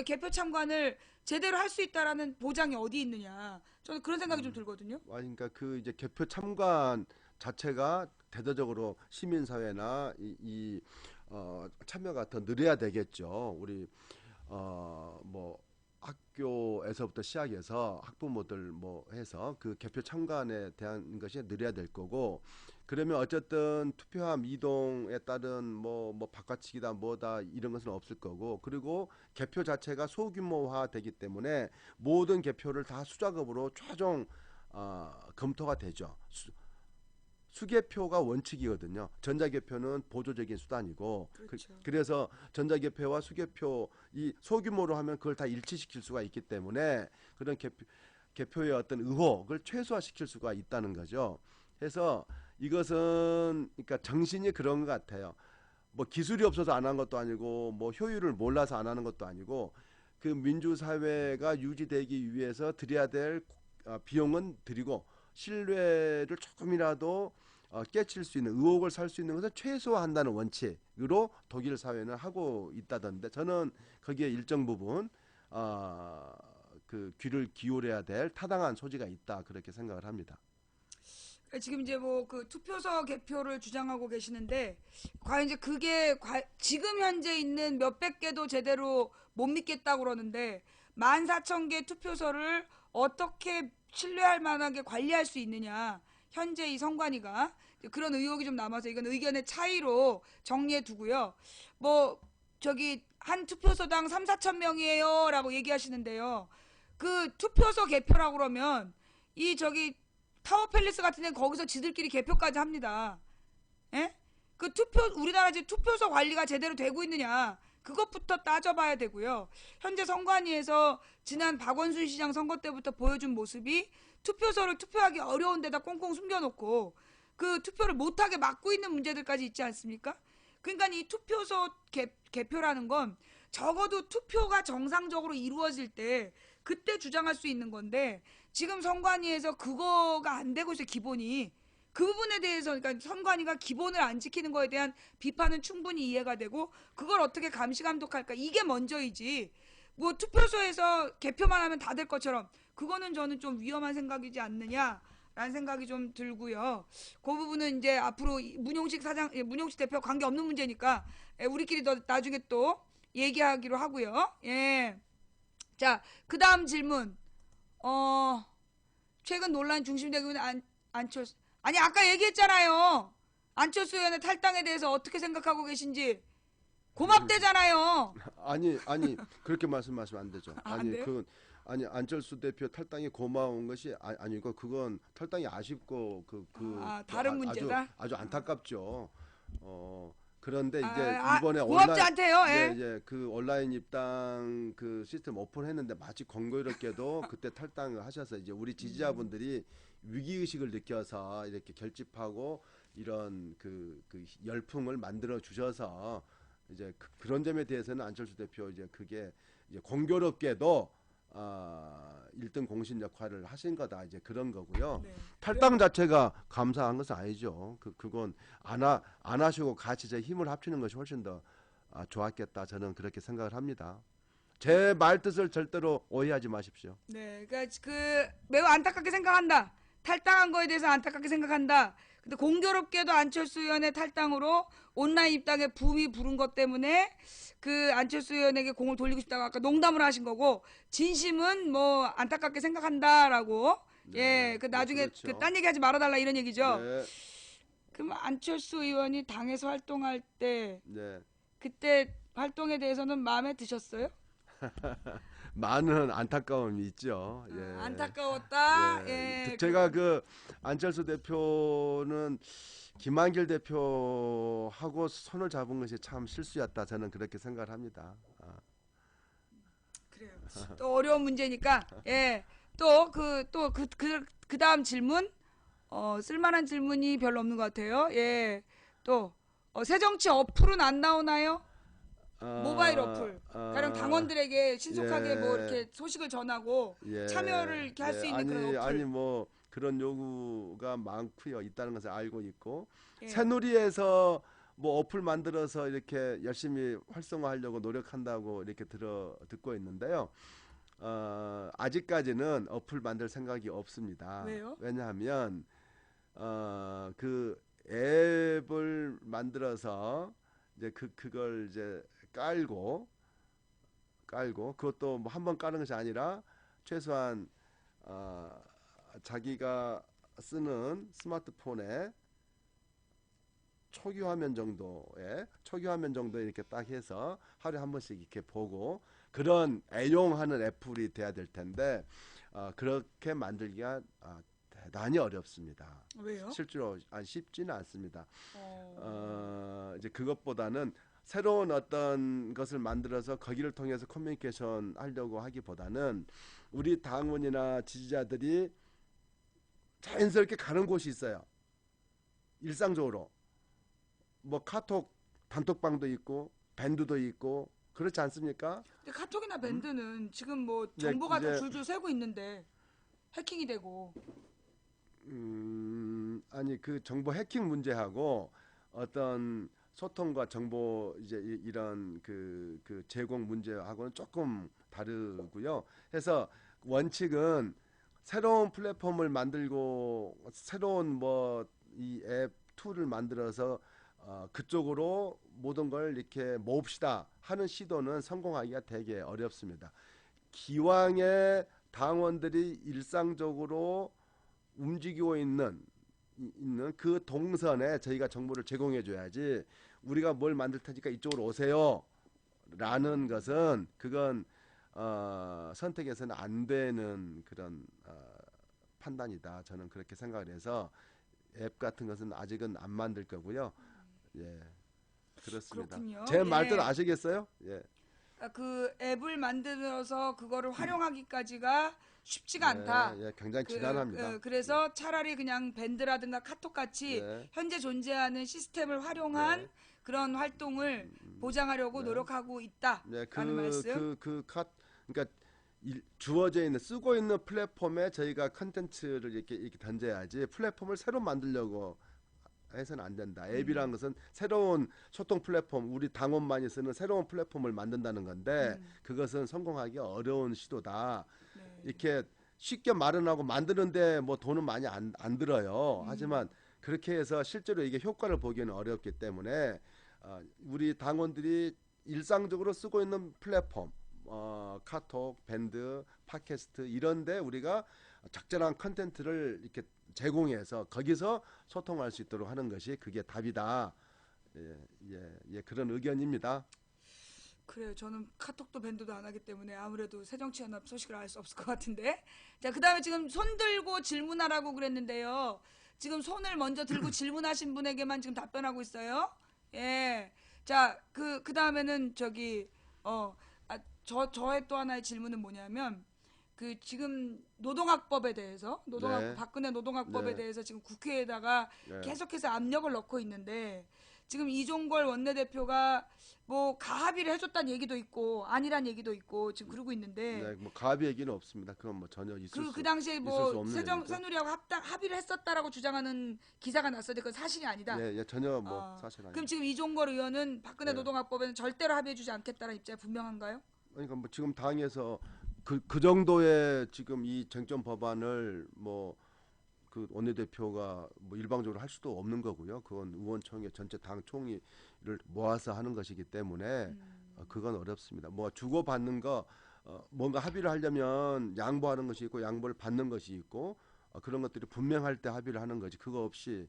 개표 참관을 제대로 할 수 있다라는 보장이 어디 있느냐. 저는 그런 생각이 좀 들거든요. 그러니까 그 이제 개표 참관 자체가 대대적으로 시민사회나 참여가 더 늘어야 되겠죠. 우리 뭐 학교에서부터 시작해서 학부모들 뭐 해서 그 개표 참관에 대한 것이 늘어야 될 거고 그러면 어쨌든 투표함 이동에 따른 뭐 바꿔치기다 뭐다 이런 것은 없을 거고 그리고 개표 자체가 소규모화 되기 때문에 모든 개표를 다 수작업으로 최종 검토가 되죠. 수개표가 원칙이거든요. 전자개표는 보조적인 수단이고 그렇죠. 그래서 전자개표와 수개표 이 소규모로 하면 그걸 다 일치시킬 수가 있기 때문에 그런 개표의 어떤 의혹을 최소화시킬 수가 있다는 거죠. 그래서 이것은 그러니까 정신이 그런 것 같아요. 뭐 기술이 없어서 안 한 것도 아니고 뭐 효율을 몰라서 안 하는 것도 아니고 그 민주사회가 유지되기 위해서 들여야 될 비용은 들이고 신뢰를 조금이라도 깨칠 수 있는 의혹을 살 수 있는 것을 최소화한다는 원칙으로 독일 사회는 하고 있다던데 저는 거기에 일정 부분 그 귀를 기울여야 될 타당한 소지가 있다 그렇게 생각을 합니다. 지금 이제 뭐 그 투표소 개표를 주장하고 계시는데 과연 이제 그게 지금 현재 있는 몇백 개도 제대로 못 믿겠다고 그러는데 14,000개 투표소를 어떻게 신뢰할 만하게 관리할 수 있느냐. 현재 이 선관위가 그런 의혹이 좀 남아서 이건 의견의 차이로 정리해 두고요. 뭐 저기 한 투표소당 3, 4천 명이에요 라고 얘기하시는데요. 그 투표소 개표라고 그러면 이 저기 타워팰리스 같은 데는 거기서 지들끼리 개표까지 합니다. 예? 그 우리나라 지금 투표소 관리가 제대로 되고 있느냐 그것부터 따져봐야 되고요. 현재 선관위에서 지난 박원순 시장 선거 때부터 보여준 모습이 투표소를 투표하기 어려운 데다 꽁꽁 숨겨놓고 그 투표를 못하게 막고 있는 문제들까지 있지 않습니까? 그러니까 이 투표소 개표라는 건 적어도 투표가 정상적으로 이루어질 때 그때 주장할 수 있는 건데 지금 선관위에서 그거가 안 되고 있어요. 기본이. 그 부분에 대해서 그러니까 선관위가 기본을 안 지키는 거에 대한 비판은 충분히 이해가 되고 그걸 어떻게 감시 감독할까 이게 먼저이지 뭐 투표소에서 개표만 하면 다 될 것처럼 그거는 저는 좀 위험한 생각이지 않느냐라는 생각이 좀 들고요. 그 부분은 이제 앞으로 문용식 대표 관계 없는 문제니까 우리끼리 더 나중에 또 얘기하기로 하고요. 예. 자, 그다음 질문. 최근 논란 중심되고 있는 안철수. 아니 아까 얘기했잖아요. 안철수 의원의 탈당에 대해서 어떻게 생각하고 계신지 고맙대잖아요. 아니 그렇게 말씀하시면 안 되죠. 안 아니 돼요? 그 아니 안철수 대표 탈당이 고마운 것이 아니고 그건 탈당이 아쉽고 다른 문제다? 아주 안타깝죠. 그런데 이제 아, 이번에 고맙지 않대요. 예. 그 온라인 입당 그 시스템 오픈했는데 마치 공교롭게도 그때 탈당을 하셔서 이제 우리 지지자분들이 위기 의식을 느껴서 이렇게 결집하고 이런 그 열풍을 만들어 주셔서 이제 그런 점에 대해서는 안철수 대표 이제 그게 이제 공교롭게도 1등 공신 역할을 하신 거다 이제 그런 거고요. 네. 탈당 자체가 감사한 것은 아니죠. 그건 안 하시고 같이 제 힘을 합치는 것이 훨씬 더 좋았겠다. 저는 그렇게 생각을 합니다. 제 말 뜻을 절대로 오해하지 마십시오. 네, 그러니까 그 매우 안타깝게 생각한다. 탈당한 거에 대해서 안타깝게 생각한다. 근데 공교롭게도 안철수 의원의 탈당으로 온라인 입당에 붐이 부른 것 때문에 그 안철수 의원에게 공을 돌리고 싶다고 아까 농담을 하신 거고 진심은 뭐 안타깝게 생각한다라고 네, 예, 그 나중에 그렇죠. 그 딴 얘기하지 말아달라 이런 얘기죠. 네, 그럼 안철수 의원이 당에서 활동할 때 네. 그때 활동에 대해서는 마음에 드셨어요? 많은 안타까움이 있죠. 예. 안타까웠다. 예. 예, 제가 그 안철수 대표는 김한길 대표하고 손을 잡은 것이 참 실수였다. 저는 그렇게 생각을 합니다. 그래요. 또 어려운 문제니까 예. 또 그 다음 질문 쓸만한 질문이 별로 없는 것 같아요. 예. 또 새정치 어플은 안 나오나요? 모바일 어플. 가령 당원들에게 신속하게 예. 뭐 이렇게 소식을 전하고 예. 참여를 이렇게 할 수 있는 그런 어플. 아니 뭐 그런 요구가 많고요. 있다는 것을 알고 있고 예. 새누리에서 뭐 어플 만들어서 이렇게 열심히 활성화하려고 노력한다고 이렇게 듣고 있는데요. 아직까지는 어플 만들 생각이 없습니다. 왜요? 왜냐하면 그 앱을 만들어서 이제 그걸 이제 깔고 그것도 뭐 한 번 까는 것이 아니라 최소한 자기가 쓰는 스마트폰에 초기 화면 정도에 이렇게 딱 해서 하루에 한 번씩 이렇게 보고 그런 애용하는 애플이 돼야 될 텐데 그렇게 만들기가 대단히 어렵습니다. 왜요? 실제로 쉽지는 않습니다. 이제 그것보다는 새로운 어떤 것을 만들어서 거기를 통해서 커뮤니케이션 하려고 하기보다는 우리 당원이나 지지자들이 자연스럽게 가는 곳이 있어요. 일상적으로. 뭐 카톡 단톡방도 있고 밴드도 있고 그렇지 않습니까? 근데 카톡이나 밴드는 지금 뭐 정보가 다 이제 줄줄 새고 있는데 해킹이 되고 아니 그 정보 해킹 문제하고 어떤 소통과 정보 이제 이런 그 제공 문제하고는 조금 다르고요. 해서 원칙은 새로운 플랫폼을 만들고 새로운 뭐 이 앱 툴을 만들어서 그쪽으로 모든 걸 이렇게 모읍시다 하는 시도는 성공하기가 되게 어렵습니다. 기왕에 당원들이 일상적으로 움직이고 있는 그 동선에 저희가 정보를 제공해 줘야지 우리가 뭘 만들 테니까 이쪽으로 오세요 라는 것은 그건 선택해서는 안 되는 그런 판단이다. 저는 그렇게 생각을 해서 앱 같은 것은 아직은 안 만들 거고요. 예, 그렇습니다. 그렇군요. 제 예. 말대로 아시겠어요? 예. 그 앱을 만들어서 그거를 활용하기까지가 쉽지가 않다. 예, 굉장히 지난합니다. 그래서 차라리 그냥 밴드라든가 카톡 같이 예. 현재 존재하는 시스템을 활용한 네. 그런 활동을 보장하려고 네. 노력하고 있다라는 말씀. 그러니까 주어져 있는 쓰고 있는 플랫폼에 저희가 컨텐츠를 이렇게 던져야지 플랫폼을 새로 만들려고 해서는 안 된다. 앱이라는 것은 새로운 소통 플랫폼, 우리 당원만이 쓰는 새로운 플랫폼을 만든다는 건데 그것은 성공하기 어려운 시도다. 네. 이렇게 쉽게 말은 하고 만드는데 뭐 돈은 많이 안 들어요. 하지만 그렇게 해서 실제로 이게 효과를 보기에는 어렵기 때문에 우리 당원들이 일상적으로 쓰고 있는 플랫폼, 카톡, 밴드, 팟캐스트 이런데 우리가 적절한 컨텐츠를 이렇게 제공해서 거기서 소통할 수 있도록 하는 것이 그게 답이다. 예, 그런 의견입니다. 그래요. 저는 카톡도 밴드도 안 하기 때문에 아무래도 새정치연합 소식을 알 수 없을 것 같은데. 자, 그다음에 지금 손 들고 질문하라고 그랬는데요. 지금 손을 먼저 들고 질문하신 분에게만 지금 답변하고 있어요. 예. 자, 그다음에는 저의 또 하나의 질문은 뭐냐면 지금 노동학법에 대해서 네. 박근혜 노동학법에 네. 대해서 지금 국회에다가 네. 계속해서 압력을 넣고 있는데 지금 이종걸 원내대표가 뭐 가합의를 해줬다는 얘기도 있고 아니란 얘기도 있고 지금 그러고 있는데 네, 뭐 가비 얘기는 없습니다. 그건 뭐 전혀 그 당시에 있을 수 뭐 없는 얘기죠. 새누리하고 합의를 했었다라고 주장하는 기사가 났었는데 그건 사실이 아니다. 예, 전혀 뭐 사실 아니에요. 그럼 지금 이종걸 의원은 박근혜 네. 노동학법에는 절대로 합의해주지 않겠다는 입장이 분명한가요? 그러니까 뭐 지금 당에서 그 정도의 지금 이 쟁점 법안을 뭐 그 원내대표가 뭐 일방적으로 할 수도 없는 거고요. 그건 의원총회 전체 당 총의를 모아서 하는 것이기 때문에 그건 어렵습니다. 뭐 주고받는 거 뭔가 합의를 하려면 양보하는 것이 있고 양보를 받는 것이 있고 그런 것들이 분명할 때 합의를 하는 거지 그거 없이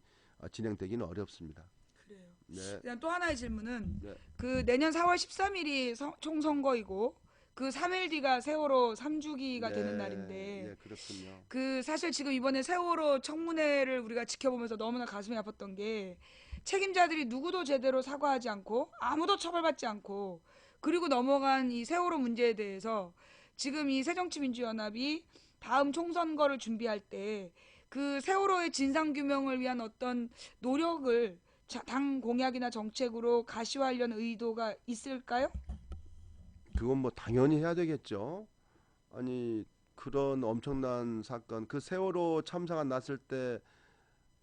진행되기는 어렵습니다. 그래요. 네. 그냥 또 하나의 질문은 네. 그 내년 4월 13일이 총선거이고 그 3일 뒤가 세월호 3주기가 되는 날인데 예, 그렇군요. 사실 지금 이번에 세월호 청문회를 우리가 지켜보면서 너무나 가슴이 아팠던 게 책임자들이 누구도 제대로 사과하지 않고 아무도 처벌받지 않고 그리고 넘어간 이 세월호 문제에 대해서 지금 이 새정치민주연합이 다음 총선거를 준비할 때 그 세월호의 진상규명을 위한 어떤 노력을 당 공약이나 정책으로 가시화하려는 의도가 있을까요? 그건 뭐 당연히 해야 되겠죠. 아니 그런 엄청난 사건 그 세월호 참사가 났을 때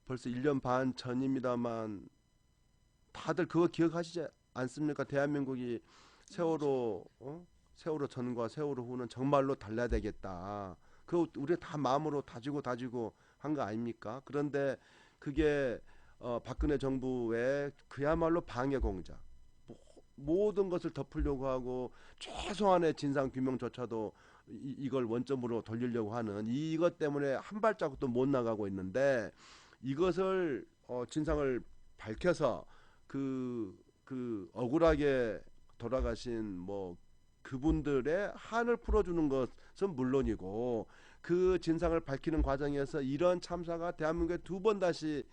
벌써 1년 반 전입니다만 다들 그거 기억하시지 않습니까? 대한민국이 세월호 전과 세월호 후는 정말로 달라야 되겠다. 그 우리 다 마음으로 다지고 한 거 아닙니까? 그런데 그게 박근혜 정부의 그야말로 방해 공작. 모든 것을 덮으려고 하고 최소한의 진상 규명조차도 이걸 원점으로 돌리려고 하는 이것 때문에 한 발자국도 못 나가고 있는데 이것을 진상을 밝혀서 그 억울하게 돌아가신 뭐 그분들의 한을 풀어주는 것은 물론이고 그 진상을 밝히는 과정에서 이런 참사가 대한민국에 두 번 다시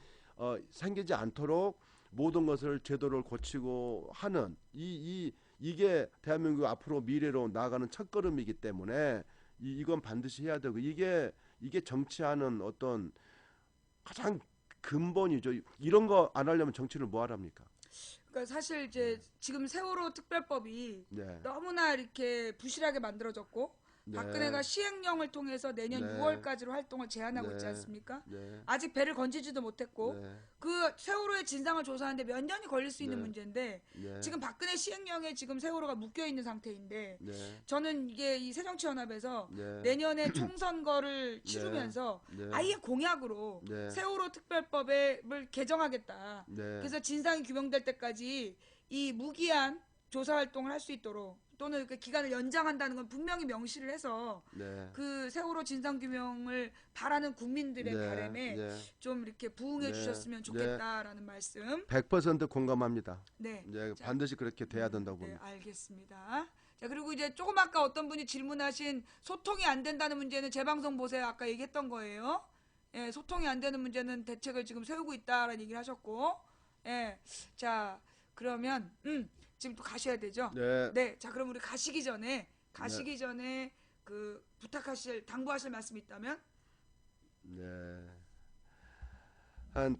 생기지 않도록 모든 것을 제도를 고치고 하는 이게 대한민국 앞으로 미래로 나아가는 첫걸음이기 때문에 이건 반드시 해야 되고 이게 정치하는 어떤 가장 근본이죠. 이런 거 안 하려면 정치를 뭐 하랍니까? 그러니까 사실 이제 지금 세월호 특별법이 네. 너무나 이렇게 부실하게 만들어졌고 네. 박근혜가 시행령을 통해서 내년 네. 6월까지로 활동을 제한하고 네. 있지 않습니까? 네. 아직 배를 건지지도 못했고 네. 그 세월호의 진상을 조사하는데 몇 년이 걸릴 수 있는 네. 문제인데 네. 지금 박근혜 시행령에 지금 세월호가 묶여 있는 상태인데 네. 저는 이게 이 새정치연합에서 네. 내년에 총선거를 치르면서 네. 아예 공약으로 네. 세월호 특별법을 개정하겠다. 네. 그래서 진상이 규명될 때까지 이 무기한 조사 활동을 할 수 있도록 또는 그 기간을 연장한다는 건 분명히 명시를 해서 네. 그 세월호 진상규명을 바라는 국민들의 네, 바람에 네, 좀 이렇게 부응해 네, 주셨으면 네. 좋겠다라는 말씀. 100% 공감합니다. 네. 네, 자, 반드시 그렇게 돼야 된다고 네, 봅니다. 알겠습니다. 자, 그리고 이제 조금 아까 어떤 분이 질문하신 소통이 안 된다는 문제는 제 방송 보세요. 아까 얘기했던 거예요. 예, 소통이 안 되는 문제는 대책을 지금 세우고 있다라는 얘기를 하셨고, 예, 자, 그러면 지금 또 가셔야 되죠. 네, 네, 자, 그럼 우리 네, 가시기 전에 그 부탁하실 당부하실 말씀 있다면? 네. 한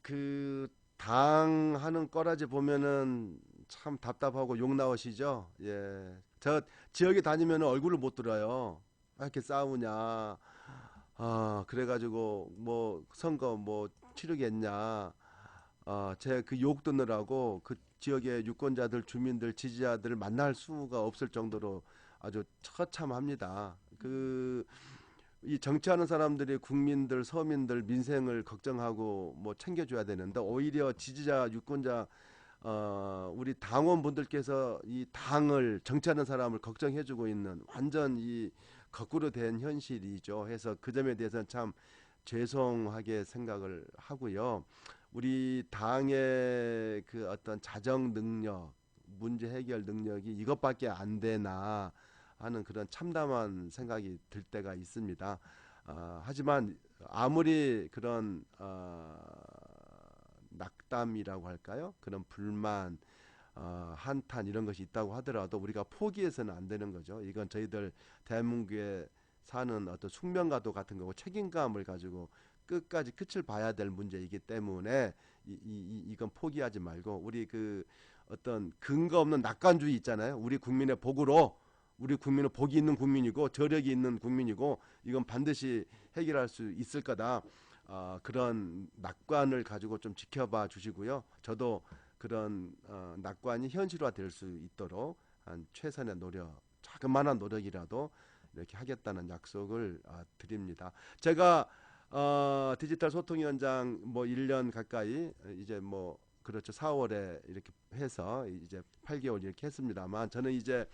그 당하는 거라지 보면은 참 답답하고 욕 나오시죠. 예, 저 지역에 다니면 얼굴을 못 들어요. 왜 이렇게 싸우냐. 아, 그래가지고 뭐 선거 뭐 치르겠냐. 제 그 욕 듣느라고 그 지역의 유권자들, 주민들, 지지자들을 만날 수가 없을 정도로 아주 처참합니다. 이 정치하는 사람들이 국민들, 서민들, 민생을 걱정하고 뭐 챙겨줘야 되는데 오히려 지지자, 유권자, 우리 당원분들께서 이 당을 정치하는 사람을 걱정해주고 있는 완전 이 거꾸로 된 현실이죠. 해서 그 점에 대해서는 참 죄송하게 생각을 하고요. 우리 당의 그 어떤 자정 능력, 문제 해결 능력이 이것밖에 안 되나 하는 그런 참담한 생각이 들 때가 있습니다. 하지만 아무리 그런 낙담이라고 할까요? 그런 불만, 한탄 이런 것이 있다고 하더라도 우리가 포기해서는 안 되는 거죠. 이건 저희들 대한민국에 사는 어떤 숙명가도 같은 거고 책임감을 가지고 끝까지 끝을 봐야 될 문제이기 때문에 이건 포기하지 말고 우리 그 어떤 근거 없는 낙관주의 있잖아요. 우리 국민은 복이 있는 국민이고 저력이 있는 국민이고 이건 반드시 해결할 수 있을 거다. 그런 낙관을 가지고 좀 지켜봐 주시고요. 저도 그런 낙관이 현실화 될 수 있도록 한 최선의 노력, 자그마한 노력이라도 이렇게 하겠다는 약속을 드립니다. 제가 디지털 소통위원장 뭐 1년 가까이 이제 뭐 그렇죠. 4월에 이렇게 해서 이제 8개월 이렇게 했습니다만 저는 이제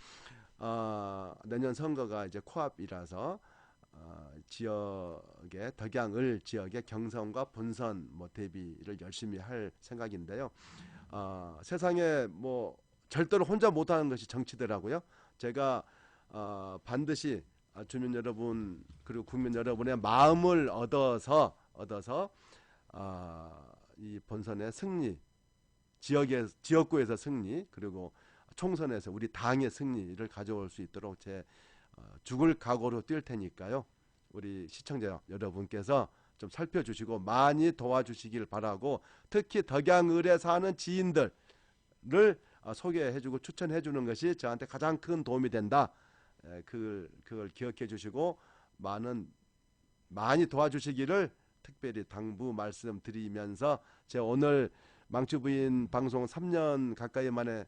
내년 선거가 이제 코앞이라서 지역의 덕양을 지역의 경선과 본선 뭐 대비를 열심히 할 생각인데요. 세상에 뭐 절대로 혼자 못하는 것이 정치더라고요. 제가 반드시 주민 여러분 그리고 국민 여러분의 마음을 얻어서 이 본선의 승리, 지역구에서 승리 그리고 총선에서 우리 당의 승리를 가져올 수 있도록 제 죽을 각오로 뛸 테니까요. 우리 시청자 여러분께서 좀 살펴주시고 많이 도와주시길 바라고 특히 덕양을에 사는 지인들을 소개해주고 추천해주는 것이 저한테 가장 큰 도움이 된다. 그걸 기억해 주시고 많이 도와주시기를 특별히 당부 말씀드리면서 제가 오늘 망치부인 방송 3년 가까이 만에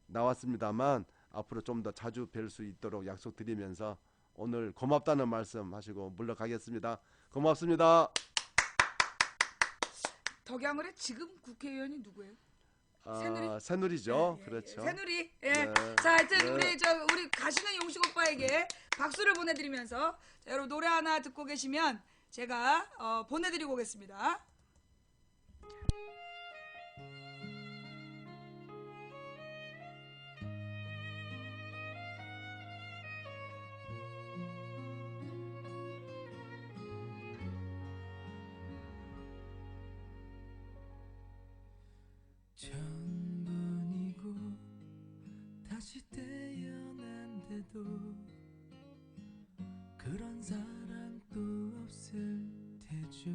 나왔습니다만 앞으로 좀 더 자주 뵐 수 있도록 약속드리면서 오늘 고맙다는 말씀 하시고 물러가겠습니다. 고맙습니다. 덕양을의 지금 국회의원이 누구예요? 새누리죠. 예, 예, 그렇죠. 예. 새누리. 예. 네. 자, 하여튼 네. 우리 가시는 용식 오빠에게 박수를 보내드리면서 자, 여러분 노래 하나 듣고 계시면 제가 보내드리고 오겠습니다. 처음 번이고 다시 태어난데도 그런 사람 또 없을 테죠.